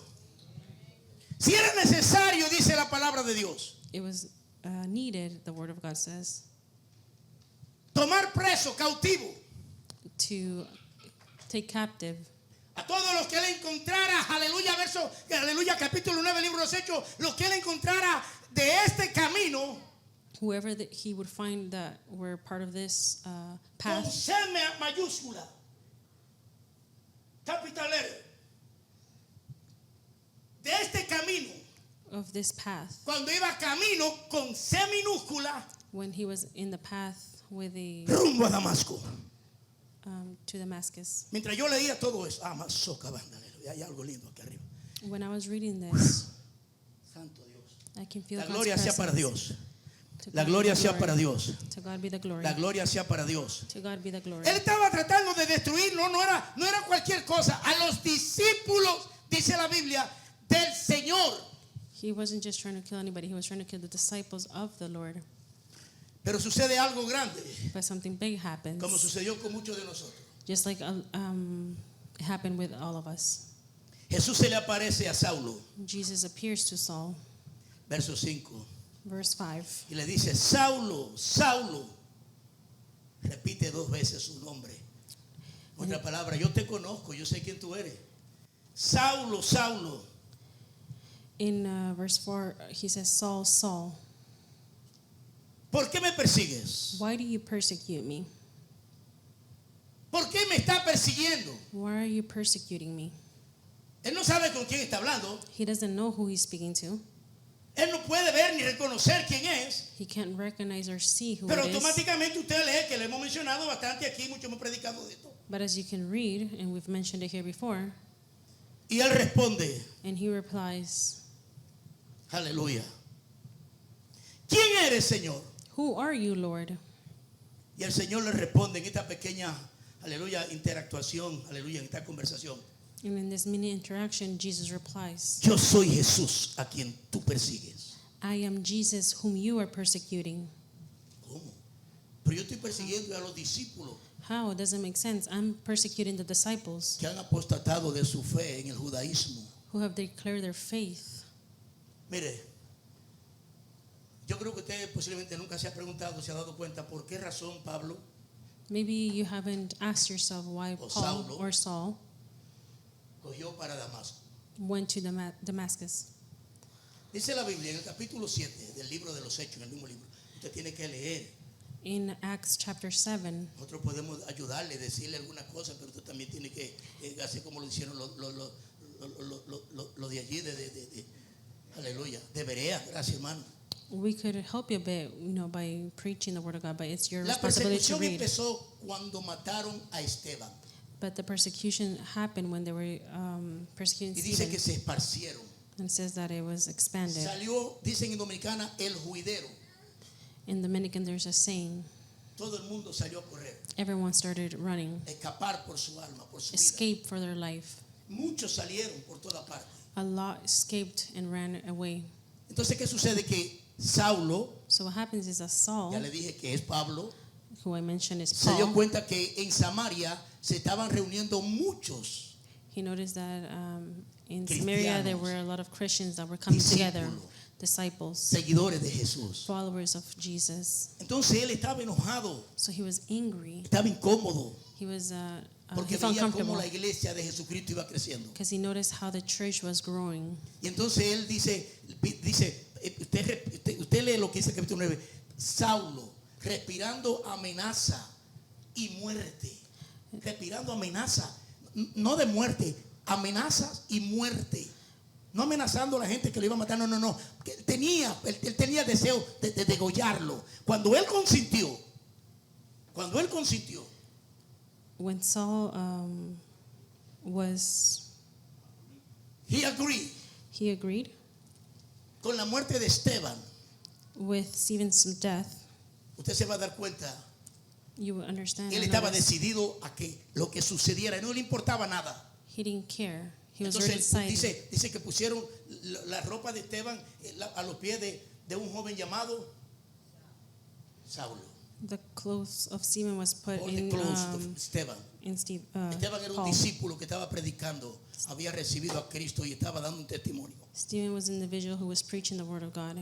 [SPEAKER 2] Si era necesario, dice la palabra de Dios,
[SPEAKER 1] It was needed, the Word of God says,
[SPEAKER 2] tomar preso, cautivo,
[SPEAKER 1] to take captive
[SPEAKER 2] a todos los que él encontrara, aleluya, capítulo 9, libro de los Hechos, los que él encontrara de este camino,
[SPEAKER 1] whoever that he would find that were part of this
[SPEAKER 2] con
[SPEAKER 1] path,
[SPEAKER 2] C mayúscula, capital R, de este camino,
[SPEAKER 1] of this path,
[SPEAKER 2] cuando iba camino con C minúscula,
[SPEAKER 1] when he was in the path with the
[SPEAKER 2] rumbo a Damasco.
[SPEAKER 1] to Damascus.
[SPEAKER 2] Mientras yo leía todo eso, masoca, banda, aleluya, hay algo lindo aquí arriba.
[SPEAKER 1] When I was reading this,
[SPEAKER 2] Santo Dios.
[SPEAKER 1] I can feel
[SPEAKER 2] La
[SPEAKER 1] God's
[SPEAKER 2] gloria sea para
[SPEAKER 1] presence.
[SPEAKER 2] Dios.
[SPEAKER 1] To
[SPEAKER 2] La
[SPEAKER 1] God be
[SPEAKER 2] gloria
[SPEAKER 1] the
[SPEAKER 2] sea
[SPEAKER 1] glory.
[SPEAKER 2] para Dios.
[SPEAKER 1] To God be the glory.
[SPEAKER 2] La gloria sea para Dios.
[SPEAKER 1] To God be the glory.
[SPEAKER 2] Él estaba tratando de destruir, no era cualquier cosa, a los discípulos, dice la Biblia, del Señor.
[SPEAKER 1] He wasn't just trying to kill anybody. He was trying to kill the disciples of the Lord.
[SPEAKER 2] Pero sucede algo grande,
[SPEAKER 1] But something big happens,
[SPEAKER 2] como sucedió con muchos de nosotros.
[SPEAKER 1] just like it happened with all of us.
[SPEAKER 2] Jesús se le aparece a Saulo,
[SPEAKER 1] Jesus appears to Saul,
[SPEAKER 2] verso 5,
[SPEAKER 1] verse 5,
[SPEAKER 2] y le dice, Saulo, Saulo. Repite 2 veces su nombre. Otra palabra, yo te conozco, yo sé quién tú eres. Saulo, Saulo.
[SPEAKER 1] In verse 4, he says, Saul, Saul,
[SPEAKER 2] ¿Por qué me persigues?
[SPEAKER 1] why do you persecute me?
[SPEAKER 2] ¿Por qué me está persiguiendo?
[SPEAKER 1] Why are you persecuting me?
[SPEAKER 2] Él no sabe con quién está hablando.
[SPEAKER 1] He doesn't know who he's speaking to.
[SPEAKER 2] Él no puede ver ni reconocer quién es.
[SPEAKER 1] He can't recognize or see who
[SPEAKER 2] Pero
[SPEAKER 1] it is.
[SPEAKER 2] automáticamente usted lee que le hemos mencionado bastante aquí, mucho hemos predicado de esto.
[SPEAKER 1] But as you can read, and we've mentioned it here before,
[SPEAKER 2] Y él responde,
[SPEAKER 1] and he replies,
[SPEAKER 2] aleluya. ¿Quién eres, Señor?
[SPEAKER 1] who are you, Lord?
[SPEAKER 2] Y el Señor le responde en esta pequeña, aleluya, interactuación, aleluya, en esta conversación.
[SPEAKER 1] And in this mini interaction, Jesus replies,
[SPEAKER 2] Yo soy Jesús a quien tú persigues.
[SPEAKER 1] I am Jesus whom you are persecuting.
[SPEAKER 2] ¿Cómo? Pero yo estoy persiguiendo a los discípulos
[SPEAKER 1] How? It doesn't make sense. I'm persecuting the disciples
[SPEAKER 2] que han apostatado de su fe en el judaísmo.
[SPEAKER 1] who have declared their faith.
[SPEAKER 2] Mire, yo creo que usted posiblemente nunca se ha preguntado, se ha dado cuenta por qué razón Pablo
[SPEAKER 1] Maybe you haven't asked yourself why
[SPEAKER 2] O
[SPEAKER 1] Paul
[SPEAKER 2] Saulo.
[SPEAKER 1] or Saul
[SPEAKER 2] cogió para Damasco.
[SPEAKER 1] went to Damascus.
[SPEAKER 2] Dice la Biblia en el capítulo 7 del libro de los Hechos, en el mismo libro. Usted tiene que leer.
[SPEAKER 1] In Acts chapter 7,
[SPEAKER 2] Nosotros podemos ayudarle, decirle alguna cosa, pero usted también tiene que hacer como lo hicieron los de allí, aleluya, de Berea. Gracias, hermano.
[SPEAKER 1] we could help you a bit, by preaching the word of God, but it's your
[SPEAKER 2] La
[SPEAKER 1] responsibility to
[SPEAKER 2] persecución
[SPEAKER 1] read.
[SPEAKER 2] empezó cuando mataron a Esteban.
[SPEAKER 1] But the persecution happened when they were persecuting
[SPEAKER 2] Y dice
[SPEAKER 1] Stephen,
[SPEAKER 2] que se esparcieron.
[SPEAKER 1] and says that it was expanded.
[SPEAKER 2] Salió, dicen en Dominicana, el juidero.
[SPEAKER 1] In Dominican, there's a saying,
[SPEAKER 2] Todo el mundo salió a correr,
[SPEAKER 1] everyone started running,
[SPEAKER 2] a escapar por su alma, por su vida.
[SPEAKER 1] escape for their life.
[SPEAKER 2] Muchos salieron por toda parte.
[SPEAKER 1] A lot escaped and ran away.
[SPEAKER 2] Entonces, ¿qué sucede? Que Saulo,
[SPEAKER 1] So what happens is that Saul,
[SPEAKER 2] ya le dije que es Pablo,
[SPEAKER 1] who I mentioned is
[SPEAKER 2] se dio
[SPEAKER 1] Paul,
[SPEAKER 2] cuenta que en Samaria se estaban reuniendo muchos
[SPEAKER 1] he noticed that in
[SPEAKER 2] Cristianos,
[SPEAKER 1] Samaria there were a lot of Christians that were coming together,
[SPEAKER 2] discípulos,
[SPEAKER 1] disciples,
[SPEAKER 2] seguidores de Jesús.
[SPEAKER 1] followers of Jesus.
[SPEAKER 2] Entonces él estaba enojado,
[SPEAKER 1] So he was angry.
[SPEAKER 2] estaba incómodo,
[SPEAKER 1] He was
[SPEAKER 2] porque
[SPEAKER 1] he felt
[SPEAKER 2] veía cómo
[SPEAKER 1] uncomfortable
[SPEAKER 2] la iglesia de Jesucristo iba creciendo.
[SPEAKER 1] because he noticed how the church was growing.
[SPEAKER 2] Y entonces él dice, usted lee lo que dice el capítulo 9, Saulo, respirando amenaza y muerte, respirando amenaza, no de muerte, amenazas y muerte. No amenazando a la gente que lo iba a matar, no. Que él tenía deseo de degollarlo. Cuando él consintió,
[SPEAKER 1] When Saul
[SPEAKER 2] he agreed con la muerte de Esteban.
[SPEAKER 1] with Stephen's death,
[SPEAKER 2] Usted se va a dar cuenta,
[SPEAKER 1] you will understand.
[SPEAKER 2] él
[SPEAKER 1] and
[SPEAKER 2] estaba
[SPEAKER 1] notice
[SPEAKER 2] decidido a que lo que sucediera, no le importaba nada.
[SPEAKER 1] he didn't care. He was very
[SPEAKER 2] Entonces
[SPEAKER 1] decided.
[SPEAKER 2] dice que pusieron la ropa de Esteban a los pies de un joven llamado Saulo.
[SPEAKER 1] The clothes of Stephen was put
[SPEAKER 2] All the
[SPEAKER 1] in
[SPEAKER 2] clothes of Esteban.
[SPEAKER 1] Steve.
[SPEAKER 2] Esteban era un
[SPEAKER 1] Paul.
[SPEAKER 2] discípulo que estaba predicando, había recibido a Cristo y estaba dando un testimonio.
[SPEAKER 1] Stephen was an individual who was preaching the word of God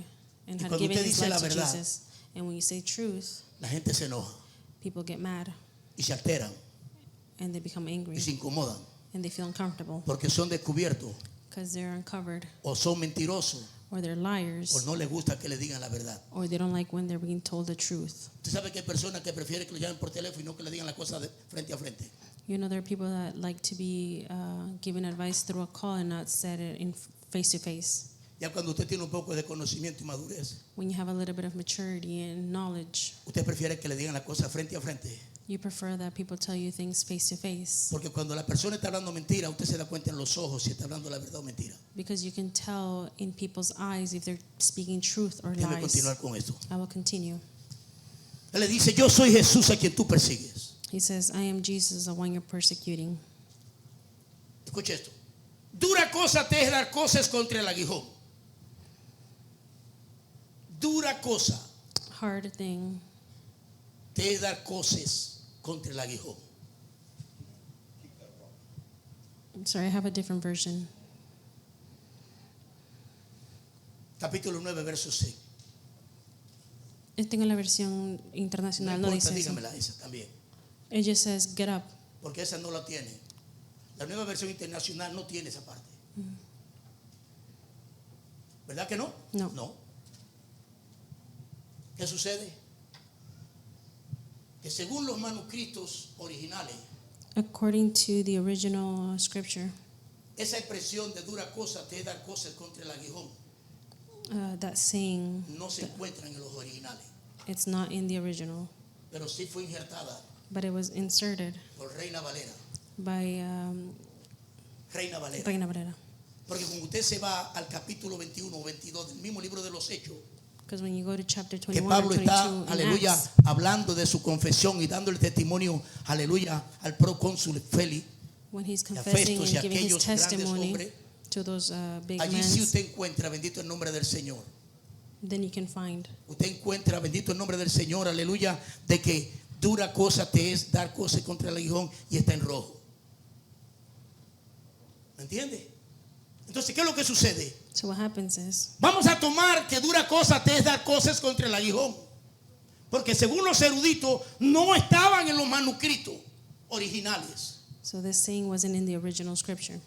[SPEAKER 1] and
[SPEAKER 2] Y
[SPEAKER 1] had
[SPEAKER 2] cuando
[SPEAKER 1] given
[SPEAKER 2] usted
[SPEAKER 1] his
[SPEAKER 2] dice
[SPEAKER 1] life
[SPEAKER 2] la
[SPEAKER 1] to
[SPEAKER 2] verdad,
[SPEAKER 1] Jesus. And when you say truth,
[SPEAKER 2] La gente se enoja
[SPEAKER 1] people get mad
[SPEAKER 2] y se alteran
[SPEAKER 1] and they become angry
[SPEAKER 2] y se incomodan
[SPEAKER 1] and they feel uncomfortable
[SPEAKER 2] porque son descubiertos
[SPEAKER 1] because they're uncovered
[SPEAKER 2] o son mentirosos
[SPEAKER 1] or they're
[SPEAKER 2] o
[SPEAKER 1] liars
[SPEAKER 2] no les gusta que le digan la verdad.
[SPEAKER 1] or they don't like when they're being told the truth.
[SPEAKER 2] Usted sabe que hay personas que prefieren que lo llamen por teléfono y no que le digan la cosa de frente a frente.
[SPEAKER 1] You know, there are people that like to be given advice through a call and not said it in face to face.
[SPEAKER 2] Ya cuando usted tiene un poco de conocimiento y madurez,
[SPEAKER 1] When you have a little bit of maturity and knowledge,
[SPEAKER 2] usted prefiere que le digan la cosa frente a frente.
[SPEAKER 1] you prefer that people tell you things face to face
[SPEAKER 2] Porque cuando la persona está hablando mentira, usted se da cuenta en los ojos si está hablando la verdad o mentira.
[SPEAKER 1] because you can tell in people's eyes if they're speaking truth or
[SPEAKER 2] Déjame
[SPEAKER 1] lies.
[SPEAKER 2] continuar con esto.
[SPEAKER 1] I will continue.
[SPEAKER 2] Él le dice, yo soy Jesús a quien tú persigues.
[SPEAKER 1] He says, I am Jesus, the one you're persecuting.
[SPEAKER 2] Escuche esto. Dura cosa te es dar cosas contra el aguijón. Dura cosa
[SPEAKER 1] Hard thing
[SPEAKER 2] te es dar cosas contra el aguijón.
[SPEAKER 1] I'm sorry, I have a different version.
[SPEAKER 2] Capítulo 9, verso 6.
[SPEAKER 1] Tengo la versión
[SPEAKER 2] No
[SPEAKER 1] internacional, no
[SPEAKER 2] importa,
[SPEAKER 1] dice eso.
[SPEAKER 2] dígamela esa también.
[SPEAKER 1] It just says, get up.
[SPEAKER 2] Porque esa no la tiene. La nueva versión internacional no tiene esa parte. ¿Verdad que no?
[SPEAKER 1] No.
[SPEAKER 2] ¿Qué sucede? Que según los manuscritos originales,
[SPEAKER 1] According to the original scripture,
[SPEAKER 2] esa expresión de dura cosa te es dar cosas contra el aguijón
[SPEAKER 1] that saying,
[SPEAKER 2] no se encuentra en los originales,
[SPEAKER 1] it's not in the original,
[SPEAKER 2] pero sí fue injertada
[SPEAKER 1] but it was inserted
[SPEAKER 2] por Reina Valera.
[SPEAKER 1] by
[SPEAKER 2] Reina Valera.
[SPEAKER 1] Reina Valera.
[SPEAKER 2] Porque cuando usted se va al capítulo 21 o 22 del mismo libro de los Hechos,
[SPEAKER 1] Because when you go to chapter
[SPEAKER 2] que
[SPEAKER 1] 21
[SPEAKER 2] Pablo
[SPEAKER 1] or 22
[SPEAKER 2] está,
[SPEAKER 1] in
[SPEAKER 2] aleluya,
[SPEAKER 1] Acts,
[SPEAKER 2] hablando de su confesión y dando el testimonio, aleluya, al procónsul Félix,
[SPEAKER 1] when he's
[SPEAKER 2] y a
[SPEAKER 1] confessing
[SPEAKER 2] Festos y
[SPEAKER 1] and giving his
[SPEAKER 2] aquellos grandes
[SPEAKER 1] testimony
[SPEAKER 2] hombres,
[SPEAKER 1] to those big
[SPEAKER 2] allí
[SPEAKER 1] men,
[SPEAKER 2] sí usted encuentra, bendito el nombre del Señor.
[SPEAKER 1] then you can find
[SPEAKER 2] Usted encuentra, bendito el nombre del Señor, aleluya, de que dura cosa te es dar cosas contra el aguijón y está en rojo. ¿Me entiende? Entonces, ¿qué es lo que sucede?
[SPEAKER 1] So what happens is,
[SPEAKER 2] Vamos a tomar que dura cosa te es dar cosas contra el aguijón. Porque según los eruditos, no estaban en los manuscritos originales.
[SPEAKER 1] so this saying wasn't in the original scripture,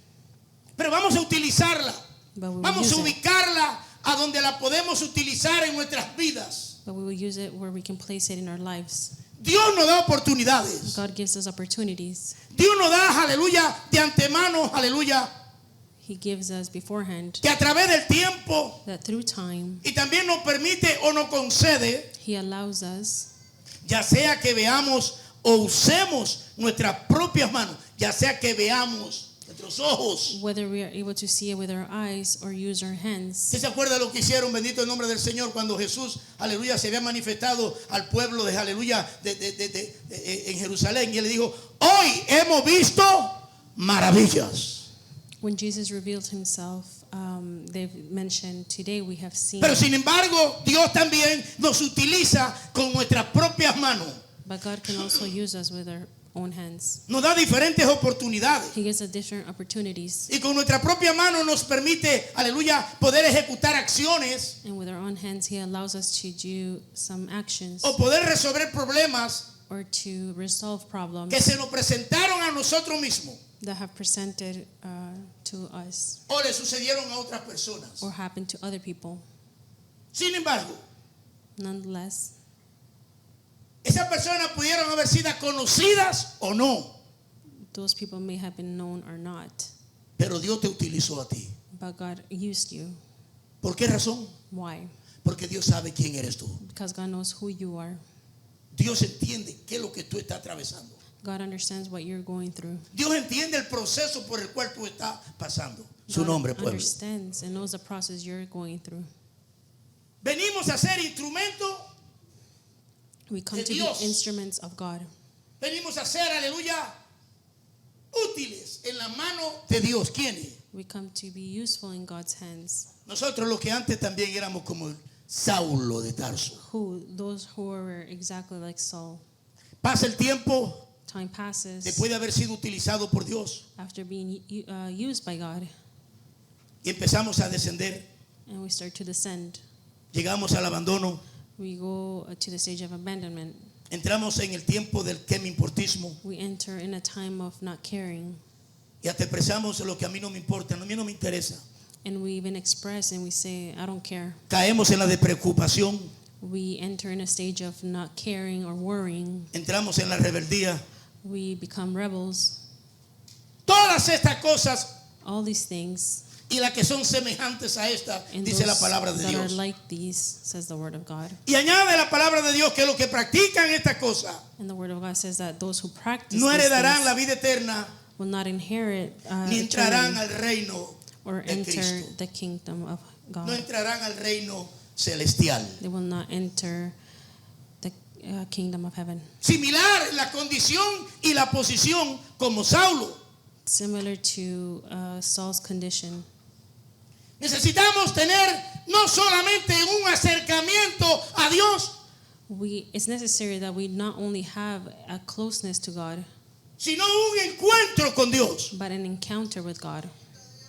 [SPEAKER 2] Pero vamos a utilizarla.
[SPEAKER 1] but we will
[SPEAKER 2] Vamos
[SPEAKER 1] use
[SPEAKER 2] a
[SPEAKER 1] it.
[SPEAKER 2] ubicarla a donde la podemos utilizar en nuestras vidas.
[SPEAKER 1] But we will use it where we can place it in our lives.
[SPEAKER 2] Dios nos da oportunidades.
[SPEAKER 1] God gives us opportunities.
[SPEAKER 2] Dios nos da, aleluya, de antemano, aleluya,
[SPEAKER 1] He gives us beforehand
[SPEAKER 2] que a través del tiempo
[SPEAKER 1] that through time
[SPEAKER 2] y también nos permite o nos concede,
[SPEAKER 1] He allows us,
[SPEAKER 2] ya sea que veamos o usemos nuestras propias manos, ya sea que veamos nuestros ojos.
[SPEAKER 1] whether we are able to see it with our eyes or use our hands.
[SPEAKER 2] ¿Usted se acuerda de lo que hicieron, bendito el nombre del Señor, cuando Jesús, aleluya, se había manifestado al pueblo de, aleluya, en Jerusalén y él le dijo, hoy hemos visto maravillas?
[SPEAKER 1] When Jesus revealed himself, they've mentioned, today we have seen,
[SPEAKER 2] Pero sin embargo, Dios también nos utiliza con nuestras propias manos.
[SPEAKER 1] but God can also use us with our own hands.
[SPEAKER 2] Nos da diferentes oportunidades.
[SPEAKER 1] He gives us different opportunities,
[SPEAKER 2] Y con nuestra propia mano nos permite, aleluya, poder ejecutar acciones
[SPEAKER 1] and with our own hands He allows us to do some actions
[SPEAKER 2] o poder resolver problemas
[SPEAKER 1] or to resolve problems
[SPEAKER 2] que se nos presentaron a nosotros mismos
[SPEAKER 1] that have presented to us
[SPEAKER 2] o le sucedieron a otras personas.
[SPEAKER 1] or happened to other people.
[SPEAKER 2] Sin embargo,
[SPEAKER 1] Nonetheless,
[SPEAKER 2] esas personas pudieron haber sido conocidas o no.
[SPEAKER 1] those people may have been known or not.
[SPEAKER 2] Pero Dios te utilizó a ti.
[SPEAKER 1] but God used you.
[SPEAKER 2] ¿Por qué razón?
[SPEAKER 1] Why?
[SPEAKER 2] Porque Dios sabe quién eres tú.
[SPEAKER 1] Because God knows who you are.
[SPEAKER 2] Dios entiende qué es lo que tú estás atravesando.
[SPEAKER 1] God understands what you're going through.
[SPEAKER 2] Dios entiende el proceso por el cual tú estás pasando. Su
[SPEAKER 1] God
[SPEAKER 2] nombre, pueblo.
[SPEAKER 1] understands and knows the process you're going through.
[SPEAKER 2] Venimos a ser instrumentos.
[SPEAKER 1] We come
[SPEAKER 2] De
[SPEAKER 1] to
[SPEAKER 2] Dios.
[SPEAKER 1] be instruments of God.
[SPEAKER 2] Venimos a ser, aleluya, útiles en la mano de Dios. ¿Quiénes?
[SPEAKER 1] We come to be useful in God's hands.
[SPEAKER 2] Nosotros los que antes también éramos como el Saulo de Tarso.
[SPEAKER 1] Who? Those who were exactly like Saul.
[SPEAKER 2] Pasa el tiempo,
[SPEAKER 1] Time passes
[SPEAKER 2] después de haber sido utilizado por Dios,
[SPEAKER 1] after being used by God,
[SPEAKER 2] y empezamos a descender.
[SPEAKER 1] and we start to descend.
[SPEAKER 2] Llegamos al abandono.
[SPEAKER 1] We go to the stage of abandonment.
[SPEAKER 2] Entramos en el tiempo del que me importismo.
[SPEAKER 1] We enter in a time of not caring,
[SPEAKER 2] Y hasta expresamos lo que a mí no me importa, a mí no me interesa.
[SPEAKER 1] and we even express and we say, "I don't care."
[SPEAKER 2] Caemos en la de preocupación.
[SPEAKER 1] We enter in a stage of not caring or worrying.
[SPEAKER 2] Entramos en la rebeldía.
[SPEAKER 1] We become rebels.
[SPEAKER 2] Todas estas cosas
[SPEAKER 1] All these things,
[SPEAKER 2] y las que son semejantes a esta,
[SPEAKER 1] and
[SPEAKER 2] dice la
[SPEAKER 1] those
[SPEAKER 2] palabra de
[SPEAKER 1] that are
[SPEAKER 2] Dios.
[SPEAKER 1] like these, says the Word of God.
[SPEAKER 2] Y añade la palabra de Dios que los que practican estas cosas
[SPEAKER 1] And the Word of God says that those who practice
[SPEAKER 2] no
[SPEAKER 1] these
[SPEAKER 2] heredarán
[SPEAKER 1] things
[SPEAKER 2] la vida eterna
[SPEAKER 1] will not inherit
[SPEAKER 2] ni entrarán
[SPEAKER 1] eternity
[SPEAKER 2] al reino
[SPEAKER 1] or
[SPEAKER 2] de
[SPEAKER 1] enter
[SPEAKER 2] Cristo.
[SPEAKER 1] the kingdom of God.
[SPEAKER 2] No entrarán al reino celestial.
[SPEAKER 1] They will not enter the kingdom of heaven.
[SPEAKER 2] Similar la condición y la posición como Saulo.
[SPEAKER 1] Similar to Saul's condition,
[SPEAKER 2] Necesitamos tener no solamente un acercamiento a Dios,
[SPEAKER 1] it's necessary that we not only have a closeness to God,
[SPEAKER 2] sino un encuentro con Dios.
[SPEAKER 1] but an encounter with God.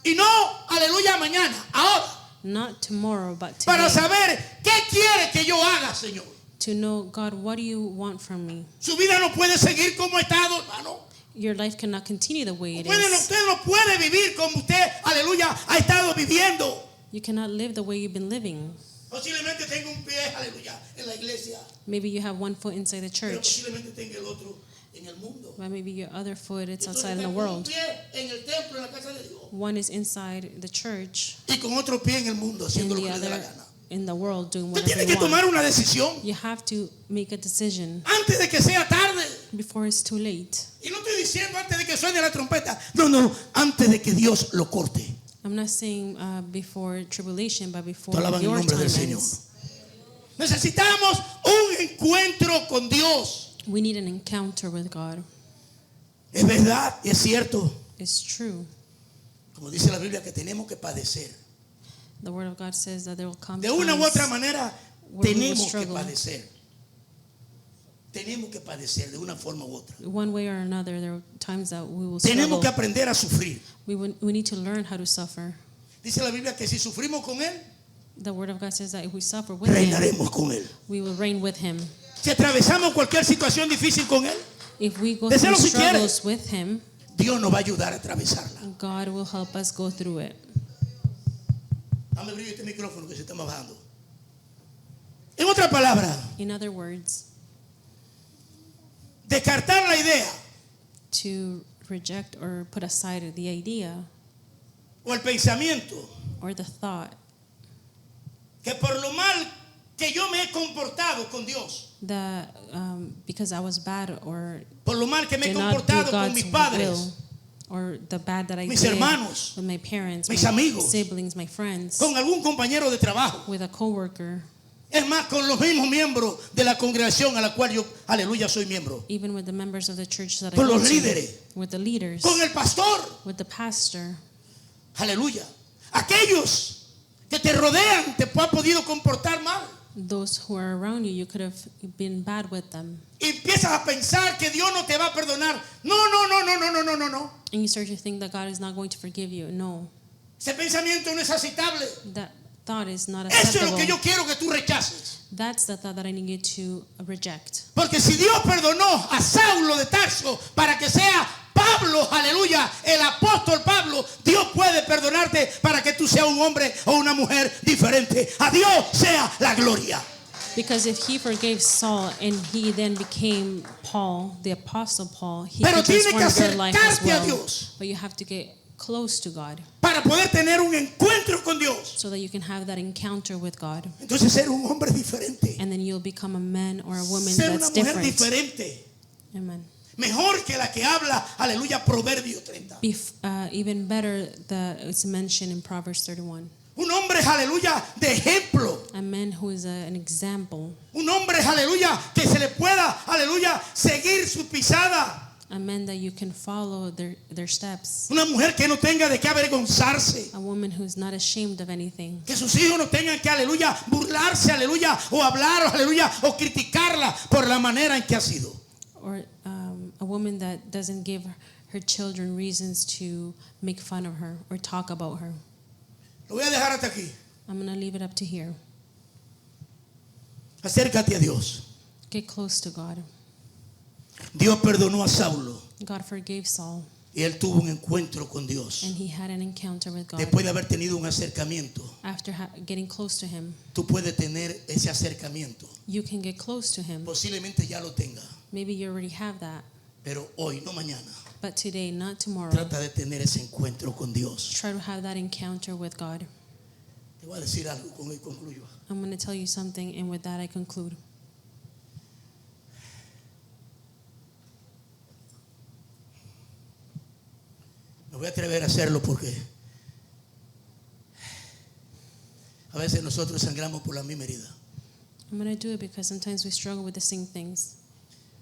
[SPEAKER 2] Y no, aleluya, mañana, ahora,
[SPEAKER 1] Not tomorrow, but
[SPEAKER 2] para
[SPEAKER 1] today.
[SPEAKER 2] saber qué quiere que yo haga, Señor.
[SPEAKER 1] To know, God, what do you want from me?
[SPEAKER 2] Su vida no puede seguir como ha estado, hermano.
[SPEAKER 1] Your life cannot continue the way it
[SPEAKER 2] Usted
[SPEAKER 1] is.
[SPEAKER 2] no puede vivir como usted, aleluya, ha estado viviendo.
[SPEAKER 1] You cannot live the way you've been living.
[SPEAKER 2] Posiblemente tenga un pie, aleluya, en la iglesia,
[SPEAKER 1] Maybe you have one foot inside the
[SPEAKER 2] pero
[SPEAKER 1] church,
[SPEAKER 2] posiblemente tenga el otro en el mundo.
[SPEAKER 1] but maybe your other foot it's
[SPEAKER 2] Entonces,
[SPEAKER 1] outside in the
[SPEAKER 2] está con un
[SPEAKER 1] world.
[SPEAKER 2] pie en el templo, en la casa de Dios,
[SPEAKER 1] One is inside the church,
[SPEAKER 2] y con otro pie en el mundo,
[SPEAKER 1] and
[SPEAKER 2] haciendo lo
[SPEAKER 1] the
[SPEAKER 2] que le dé la
[SPEAKER 1] other
[SPEAKER 2] gana.
[SPEAKER 1] in the world doing
[SPEAKER 2] Usted
[SPEAKER 1] whatever
[SPEAKER 2] tiene que
[SPEAKER 1] you
[SPEAKER 2] tomar
[SPEAKER 1] want.
[SPEAKER 2] una decisión
[SPEAKER 1] You have to make a decision
[SPEAKER 2] antes de que sea tarde.
[SPEAKER 1] before it's too late.
[SPEAKER 2] Y no estoy diciendo antes de que suene la trompeta. No, antes de que Dios lo corte.
[SPEAKER 1] I'm not saying before tribulation, but before
[SPEAKER 2] Tú alabas el
[SPEAKER 1] your
[SPEAKER 2] nombre
[SPEAKER 1] time
[SPEAKER 2] del Señor.
[SPEAKER 1] ends.
[SPEAKER 2] Necesitamos un encuentro con Dios.
[SPEAKER 1] We need an encounter with God.
[SPEAKER 2] Es verdad, es cierto.
[SPEAKER 1] It's true.
[SPEAKER 2] Como dice la Biblia, que tenemos que padecer.
[SPEAKER 1] The Word of God says that there will come
[SPEAKER 2] De una u
[SPEAKER 1] times
[SPEAKER 2] otra manera,
[SPEAKER 1] where we will
[SPEAKER 2] tenemos que
[SPEAKER 1] struggle.
[SPEAKER 2] padecer. Tenemos que padecer de una forma u otra.
[SPEAKER 1] One way or another, there are times that we will
[SPEAKER 2] Tenemos
[SPEAKER 1] struggle.
[SPEAKER 2] que aprender a sufrir.
[SPEAKER 1] We need to learn how to suffer.
[SPEAKER 2] Dice la Biblia que si sufrimos con Él,
[SPEAKER 1] The Word of God says that if we suffer with Him,
[SPEAKER 2] reinaremos con Él.
[SPEAKER 1] we will reign with Him.
[SPEAKER 2] Si atravesamos cualquier situación difícil con Él,
[SPEAKER 1] If we go
[SPEAKER 2] Deseo
[SPEAKER 1] through
[SPEAKER 2] si quiere.
[SPEAKER 1] struggles with Him,
[SPEAKER 2] Dios nos va a ayudar a atravesarla.
[SPEAKER 1] God will help us go through it.
[SPEAKER 2] Dame brillo este micrófono que se está bajando. En otra palabra,
[SPEAKER 1] In other words,
[SPEAKER 2] descartar la idea
[SPEAKER 1] to reject or put aside the idea
[SPEAKER 2] o el pensamiento
[SPEAKER 1] or the thought
[SPEAKER 2] que por lo mal que yo me he comportado con Dios,
[SPEAKER 1] that because I was bad or
[SPEAKER 2] por lo mal que me he
[SPEAKER 1] did not do
[SPEAKER 2] comportado con
[SPEAKER 1] God's
[SPEAKER 2] mis
[SPEAKER 1] will,
[SPEAKER 2] padres,
[SPEAKER 1] or the bad that I
[SPEAKER 2] mis
[SPEAKER 1] did
[SPEAKER 2] hermanos,
[SPEAKER 1] with my parents,
[SPEAKER 2] mis
[SPEAKER 1] my
[SPEAKER 2] amigos,
[SPEAKER 1] siblings, my friends,
[SPEAKER 2] con algún compañero de trabajo,
[SPEAKER 1] with a coworker,
[SPEAKER 2] es más, con los mismos miembros de la congregación a la cual yo, aleluya, soy miembro,
[SPEAKER 1] even with the members of the church that I
[SPEAKER 2] con
[SPEAKER 1] go
[SPEAKER 2] los
[SPEAKER 1] to,
[SPEAKER 2] líderes,
[SPEAKER 1] with the leaders,
[SPEAKER 2] con el pastor,
[SPEAKER 1] with the pastor.
[SPEAKER 2] aleluya. Aquellos que te rodean te han podido comportar mal.
[SPEAKER 1] Those who are around you, you could have been bad with them.
[SPEAKER 2] Y empiezas a pensar que Dios no te va a perdonar. No.
[SPEAKER 1] And you start to think that God is not going to forgive you. No,
[SPEAKER 2] Ese pensamiento no es aceptable.
[SPEAKER 1] that thought is not
[SPEAKER 2] Eso es lo
[SPEAKER 1] acceptable.
[SPEAKER 2] que yo quiero que tú rechaces.
[SPEAKER 1] That's the thought that I need you to reject.
[SPEAKER 2] Porque si Dios perdonó a Saulo de Tarso para que sea Pablo, aleluya, el apóstol Pablo, Dios puede perdonarte para que tú seas un hombre o una mujer diferente. A Dios sea la gloria.
[SPEAKER 1] Because if he forgave Saul and he then became Paul, the apostle Paul, he
[SPEAKER 2] Pero
[SPEAKER 1] can
[SPEAKER 2] tiene que
[SPEAKER 1] transform your life as
[SPEAKER 2] acercarte a
[SPEAKER 1] well.
[SPEAKER 2] Dios.
[SPEAKER 1] But you have to get close to God
[SPEAKER 2] para poder tener un encuentro con Dios.
[SPEAKER 1] so that you can have that encounter with God.
[SPEAKER 2] Entonces ser un hombre diferente,
[SPEAKER 1] And then you'll become a man or a woman
[SPEAKER 2] ser una
[SPEAKER 1] that's
[SPEAKER 2] mujer
[SPEAKER 1] different.
[SPEAKER 2] diferente,
[SPEAKER 1] Amen.
[SPEAKER 2] mejor que la que habla, aleluya, Proverbio 30.
[SPEAKER 1] Even better, it's mentioned in Proverbs 31.
[SPEAKER 2] Un hombre, aleluya, de ejemplo.
[SPEAKER 1] A man who is an example.
[SPEAKER 2] Un hombre, aleluya, que se le pueda, aleluya, seguir su pisada.
[SPEAKER 1] A man that you can follow their steps.
[SPEAKER 2] Una mujer que no tenga de qué avergonzarse.
[SPEAKER 1] A woman who's not ashamed of anything.
[SPEAKER 2] Que sus hijos no tengan que, aleluya, burlarse, aleluya, o hablar, o, aleluya, o criticarla por la manera en que ha sido.
[SPEAKER 1] Or a woman that doesn't give her children reasons to make fun of her or talk about her.
[SPEAKER 2] Lo voy a dejar hasta aquí.
[SPEAKER 1] I'm going to leave it up to here.
[SPEAKER 2] Acércate a Dios.
[SPEAKER 1] Get close to God.
[SPEAKER 2] Dios perdonó a Saulo
[SPEAKER 1] God forgave Saul,
[SPEAKER 2] y él tuvo un encuentro con Dios.
[SPEAKER 1] and he had an encounter with God.
[SPEAKER 2] Después de haber tenido un acercamiento,
[SPEAKER 1] After getting close to him,
[SPEAKER 2] tú puedes tener ese acercamiento.
[SPEAKER 1] you can get close to him.
[SPEAKER 2] Posiblemente ya lo tenga,
[SPEAKER 1] Maybe you already have that,
[SPEAKER 2] pero hoy, no mañana,
[SPEAKER 1] but today, not tomorrow.
[SPEAKER 2] trata de tener ese encuentro con Dios.
[SPEAKER 1] Try to have that encounter with God.
[SPEAKER 2] Te voy a decir algo, con él concluyo.
[SPEAKER 1] I'm going to tell you something, and with that I conclude.
[SPEAKER 2] Me voy a atrever a hacerlo porque a veces nosotros sangramos por la misma herida.
[SPEAKER 1] I'm going to do it because sometimes we struggle with the same things.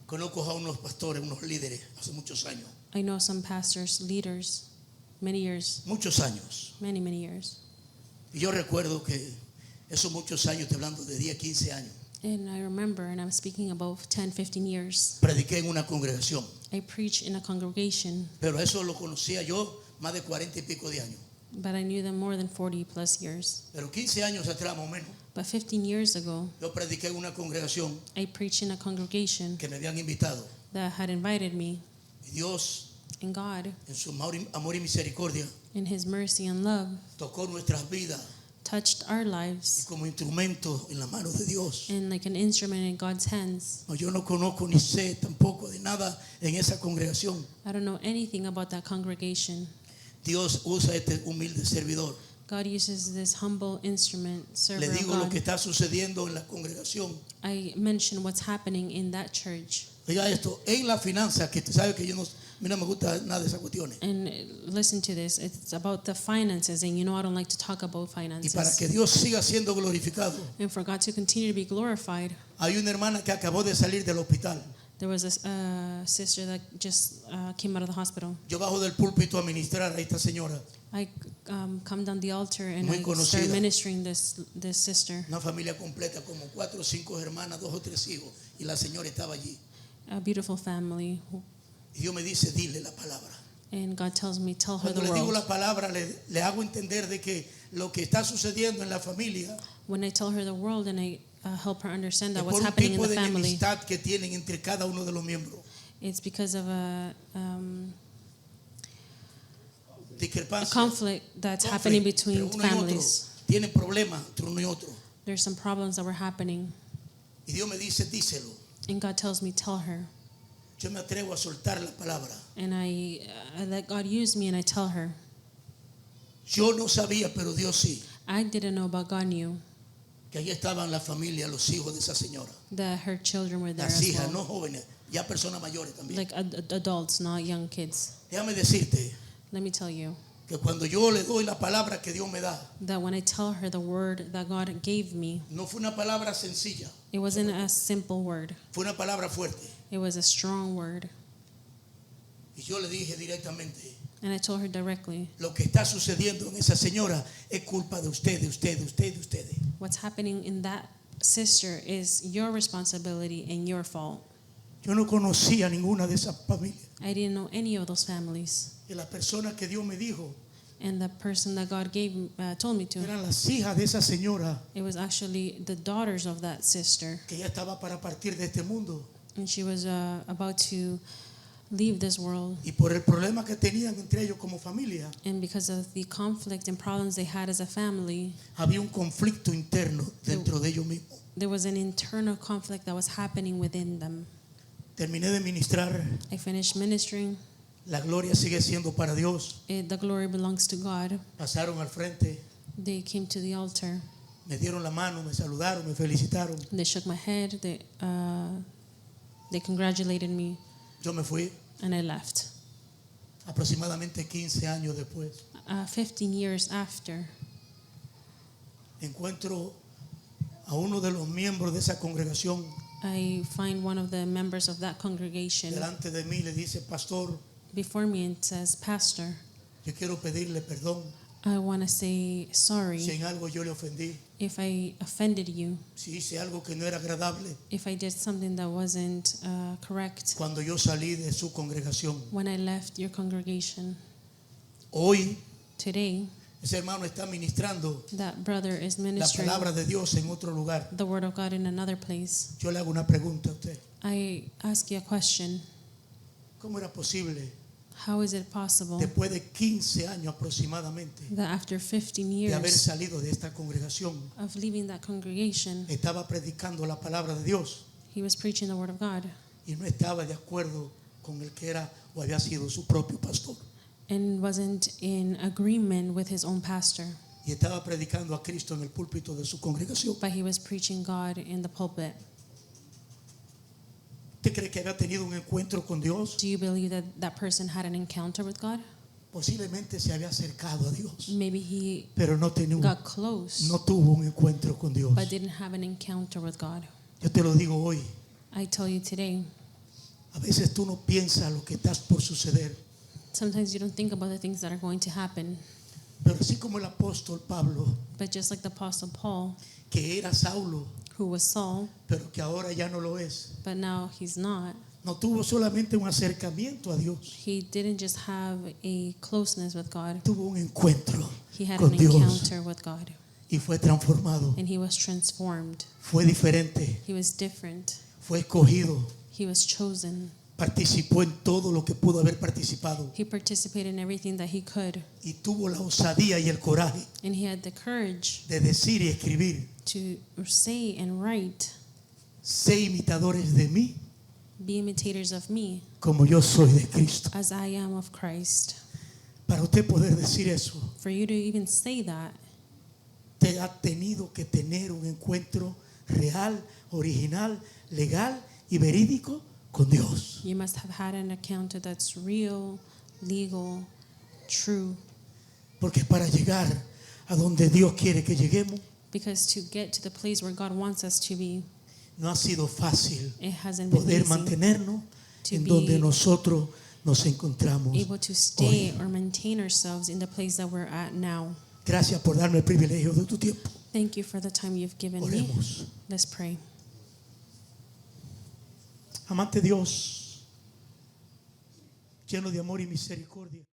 [SPEAKER 2] Conozco a unos pastores, unos líderes, hace muchos años,
[SPEAKER 1] I know some pastors, leaders, many years,
[SPEAKER 2] muchos años.
[SPEAKER 1] many years.
[SPEAKER 2] Y yo recuerdo que esos muchos años, estoy hablando de 10, 15 años,
[SPEAKER 1] And I remember, and I'm speaking about 10, 15 years,
[SPEAKER 2] prediqué en una congregación.
[SPEAKER 1] I preached in a congregation,
[SPEAKER 2] Pero eso lo conocía yo más de 40 y pico de años.
[SPEAKER 1] but I knew them more than 40 plus years.
[SPEAKER 2] Pero 15 años atrás, más o menos,
[SPEAKER 1] But 15 years ago,
[SPEAKER 2] yo prediqué en una congregación
[SPEAKER 1] I preached in a congregation
[SPEAKER 2] que me habían invitado.
[SPEAKER 1] that had invited me,
[SPEAKER 2] Y Dios,
[SPEAKER 1] and God,
[SPEAKER 2] en su amor y misericordia,
[SPEAKER 1] in His mercy and love,
[SPEAKER 2] tocó nuestras vidas
[SPEAKER 1] touched our
[SPEAKER 2] y
[SPEAKER 1] lives,
[SPEAKER 2] como instrumento en la mano de Dios.
[SPEAKER 1] and like an instrument in God's hands.
[SPEAKER 2] No, yo no conozco ni sé tampoco de nada en esa congregación.
[SPEAKER 1] I don't know anything about that congregation.
[SPEAKER 2] Dios usa este humilde servidor.
[SPEAKER 1] God uses this humble instrument, server
[SPEAKER 2] Le
[SPEAKER 1] of
[SPEAKER 2] digo lo
[SPEAKER 1] God.
[SPEAKER 2] que está sucediendo en la congregación.
[SPEAKER 1] I mention what's happening in that church.
[SPEAKER 2] Oiga esto, en la finanza, que tú sabes que yo no, a mí no me gusta nada de esas cuestiones.
[SPEAKER 1] And listen to this. It's about the finances, and you know I don't like to talk about
[SPEAKER 2] Y para
[SPEAKER 1] finances.
[SPEAKER 2] que Dios siga siendo glorificado,
[SPEAKER 1] And for God to continue to be glorified,
[SPEAKER 2] hay una hermana que acabó de salir del hospital.
[SPEAKER 1] there was a sister that just came out of the hospital.
[SPEAKER 2] Yo bajo del púlpito a ministrar a esta señora,
[SPEAKER 1] I come down the altar and
[SPEAKER 2] Muy
[SPEAKER 1] I
[SPEAKER 2] conocida.
[SPEAKER 1] start ministering this sister,
[SPEAKER 2] una familia completa, como 4 o 5 hermanas, 2 o 3 hijos, y la señora estaba allí.
[SPEAKER 1] a beautiful family.
[SPEAKER 2] Y Dios me dice, dile la palabra.
[SPEAKER 1] And God tells me, tell her
[SPEAKER 2] Cuando
[SPEAKER 1] the
[SPEAKER 2] le digo
[SPEAKER 1] world.
[SPEAKER 2] la palabra, le hago entender de que lo que está sucediendo en la familia
[SPEAKER 1] When I tell her the world and I help her understand
[SPEAKER 2] es
[SPEAKER 1] that what's
[SPEAKER 2] por un
[SPEAKER 1] happening in
[SPEAKER 2] tipo
[SPEAKER 1] the
[SPEAKER 2] de
[SPEAKER 1] family,
[SPEAKER 2] enemistad que tienen entre cada uno de los miembros.
[SPEAKER 1] it's because of a
[SPEAKER 2] Discrepancia.
[SPEAKER 1] conflict that's happening between
[SPEAKER 2] Pero uno y otro
[SPEAKER 1] families.
[SPEAKER 2] tienen problemas entre uno y otro.
[SPEAKER 1] There's some problems that were happening,
[SPEAKER 2] Y Dios me dice, díselo.
[SPEAKER 1] and God tells me, tell her.
[SPEAKER 2] Yo me atrevo a soltar la palabra.
[SPEAKER 1] And I let God use me, and I tell her.
[SPEAKER 2] Yo no sabía, pero Dios sí,
[SPEAKER 1] I didn't know, but God knew
[SPEAKER 2] que allí estaban la familia, los hijos de esa señora.
[SPEAKER 1] that her children were there
[SPEAKER 2] Las
[SPEAKER 1] as
[SPEAKER 2] hijas,
[SPEAKER 1] well.
[SPEAKER 2] no jóvenes, ya personas mayores también.
[SPEAKER 1] Like adults, not young kids.
[SPEAKER 2] Déjame decirte
[SPEAKER 1] Let me tell you
[SPEAKER 2] que cuando yo le doy la palabra que Dios me da,
[SPEAKER 1] that when I tell her the word that God gave me,
[SPEAKER 2] no fue una palabra sencilla,
[SPEAKER 1] it wasn't a simple word.
[SPEAKER 2] fue una palabra fuerte.
[SPEAKER 1] It was a strong word.
[SPEAKER 2] Y yo le dije directamente,
[SPEAKER 1] And I told her directly,
[SPEAKER 2] lo que está sucediendo en esa señora es culpa de ustedes, ustedes.
[SPEAKER 1] what's happening in that sister is your responsibility and your fault.
[SPEAKER 2] Yo no conocía ninguna de esas familias.
[SPEAKER 1] I didn't know any of those families.
[SPEAKER 2] Y la persona que Dios me dijo
[SPEAKER 1] And the person that God told me to,
[SPEAKER 2] eran las hijas de esa señora
[SPEAKER 1] it was actually the daughters of that sister.
[SPEAKER 2] que ya estaba para partir de este mundo.
[SPEAKER 1] And she was about to leave this world.
[SPEAKER 2] Y por el problema que tenían entre ellos como familia,
[SPEAKER 1] And because of the conflict and problems they had as a family,
[SPEAKER 2] había un conflicto interno dentro de ellos mismos.
[SPEAKER 1] there was an internal conflict that was happening within them.
[SPEAKER 2] Terminé de ministrar
[SPEAKER 1] I finished ministering,
[SPEAKER 2] La gloria sigue siendo para Dios.
[SPEAKER 1] The glory belongs to God.
[SPEAKER 2] Pasaron al frente,
[SPEAKER 1] They came to the altar.
[SPEAKER 2] me dieron la mano, me saludaron, me felicitaron.
[SPEAKER 1] They shook my head. They congratulated me,
[SPEAKER 2] Yo me fui
[SPEAKER 1] and I left.
[SPEAKER 2] aproximadamente 15 años después.
[SPEAKER 1] 15 years after,
[SPEAKER 2] Encuentro a uno de los miembros de esa congregación
[SPEAKER 1] I find one of the members of that congregation
[SPEAKER 2] delante de mí, le dice: pastor,
[SPEAKER 1] before me and says, Pastor,
[SPEAKER 2] yo quiero pedirle perdón
[SPEAKER 1] I want to say
[SPEAKER 2] si
[SPEAKER 1] sorry
[SPEAKER 2] en algo yo le ofendí,
[SPEAKER 1] if I offended you,
[SPEAKER 2] si hice algo que no era agradable
[SPEAKER 1] if I did something that wasn't correct
[SPEAKER 2] cuando yo salí de su congregación.
[SPEAKER 1] when I left your congregation.
[SPEAKER 2] Hoy
[SPEAKER 1] Today,
[SPEAKER 2] ese hermano está ministrando
[SPEAKER 1] that brother is
[SPEAKER 2] la
[SPEAKER 1] ministering
[SPEAKER 2] palabra de Dios en otro lugar.
[SPEAKER 1] the word of God in another place.
[SPEAKER 2] Yo le hago una pregunta a usted:
[SPEAKER 1] I ask you a question.
[SPEAKER 2] ¿cómo era posible
[SPEAKER 1] How is it possible
[SPEAKER 2] después de 15 años aproximadamente
[SPEAKER 1] that after 15
[SPEAKER 2] de haber
[SPEAKER 1] years
[SPEAKER 2] salido de esta congregación,
[SPEAKER 1] of leaving that congregation,
[SPEAKER 2] estaba predicando la palabra de Dios
[SPEAKER 1] he was preaching the word of God
[SPEAKER 2] y no estaba de acuerdo con el que era o había sido su propio pastor,
[SPEAKER 1] and wasn't in agreement with his own pastor,
[SPEAKER 2] y estaba predicando a Cristo en el púlpito de su congregación?
[SPEAKER 1] but he was preaching God in the pulpit?
[SPEAKER 2] ¿Usted cree que había tenido un encuentro con Dios?
[SPEAKER 1] Do you believe that that person had an encounter with God?
[SPEAKER 2] Posiblemente se había acercado a Dios,
[SPEAKER 1] Maybe he
[SPEAKER 2] pero no
[SPEAKER 1] got close,
[SPEAKER 2] no tuvo un encuentro con Dios.
[SPEAKER 1] but didn't have an encounter with God.
[SPEAKER 2] Yo te lo digo hoy,
[SPEAKER 1] I tell you today,
[SPEAKER 2] a veces tú no piensas lo que estás por suceder,
[SPEAKER 1] sometimes you don't think about the things that are going to happen,
[SPEAKER 2] pero así como el apóstol Pablo,
[SPEAKER 1] but just like the Apostle Paul,
[SPEAKER 2] que era Saulo,
[SPEAKER 1] who was Saul,
[SPEAKER 2] pero que ahora ya no lo es,
[SPEAKER 1] but now he's not.
[SPEAKER 2] no tuvo solamente un acercamiento a Dios,
[SPEAKER 1] He didn't just have a closeness with God,
[SPEAKER 2] tuvo un encuentro
[SPEAKER 1] he had
[SPEAKER 2] con
[SPEAKER 1] an
[SPEAKER 2] Dios
[SPEAKER 1] encounter with God,
[SPEAKER 2] y fue transformado,
[SPEAKER 1] and he was transformed.
[SPEAKER 2] fue diferente,
[SPEAKER 1] He was different.
[SPEAKER 2] fue escogido,
[SPEAKER 1] He was chosen.
[SPEAKER 2] participó en todo lo que pudo haber participado
[SPEAKER 1] He participated in everything that he could,
[SPEAKER 2] y tuvo la osadía y el coraje
[SPEAKER 1] and he had the courage
[SPEAKER 2] de decir y escribir:
[SPEAKER 1] to say and write,
[SPEAKER 2] sé imitadores de mí
[SPEAKER 1] be imitators of me
[SPEAKER 2] como yo soy de Cristo.
[SPEAKER 1] as I am of Christ.
[SPEAKER 2] Para usted poder decir eso,
[SPEAKER 1] For you to even say that,
[SPEAKER 2] usted ha tenido que tener un encuentro real, original, legal y verídico con Dios.
[SPEAKER 1] you must have had an encounter that's real, legal, true.
[SPEAKER 2] Porque para llegar a donde Dios quiere que lleguemos,
[SPEAKER 1] Because to get to the place where God wants us to be,
[SPEAKER 2] no ha sido fácil
[SPEAKER 1] it hasn't been
[SPEAKER 2] poder
[SPEAKER 1] easy
[SPEAKER 2] mantenernos
[SPEAKER 1] to
[SPEAKER 2] en
[SPEAKER 1] be
[SPEAKER 2] donde nosotros nos encontramos.
[SPEAKER 1] able to stay or maintain ourselves in the place that we're at now.
[SPEAKER 2] Gracias por darme el privilegio de tu tiempo.
[SPEAKER 1] Thank you for the time you've given me.
[SPEAKER 2] Oremos.
[SPEAKER 1] Let's pray.
[SPEAKER 2] Amante Dios, lleno de amor y misericordia.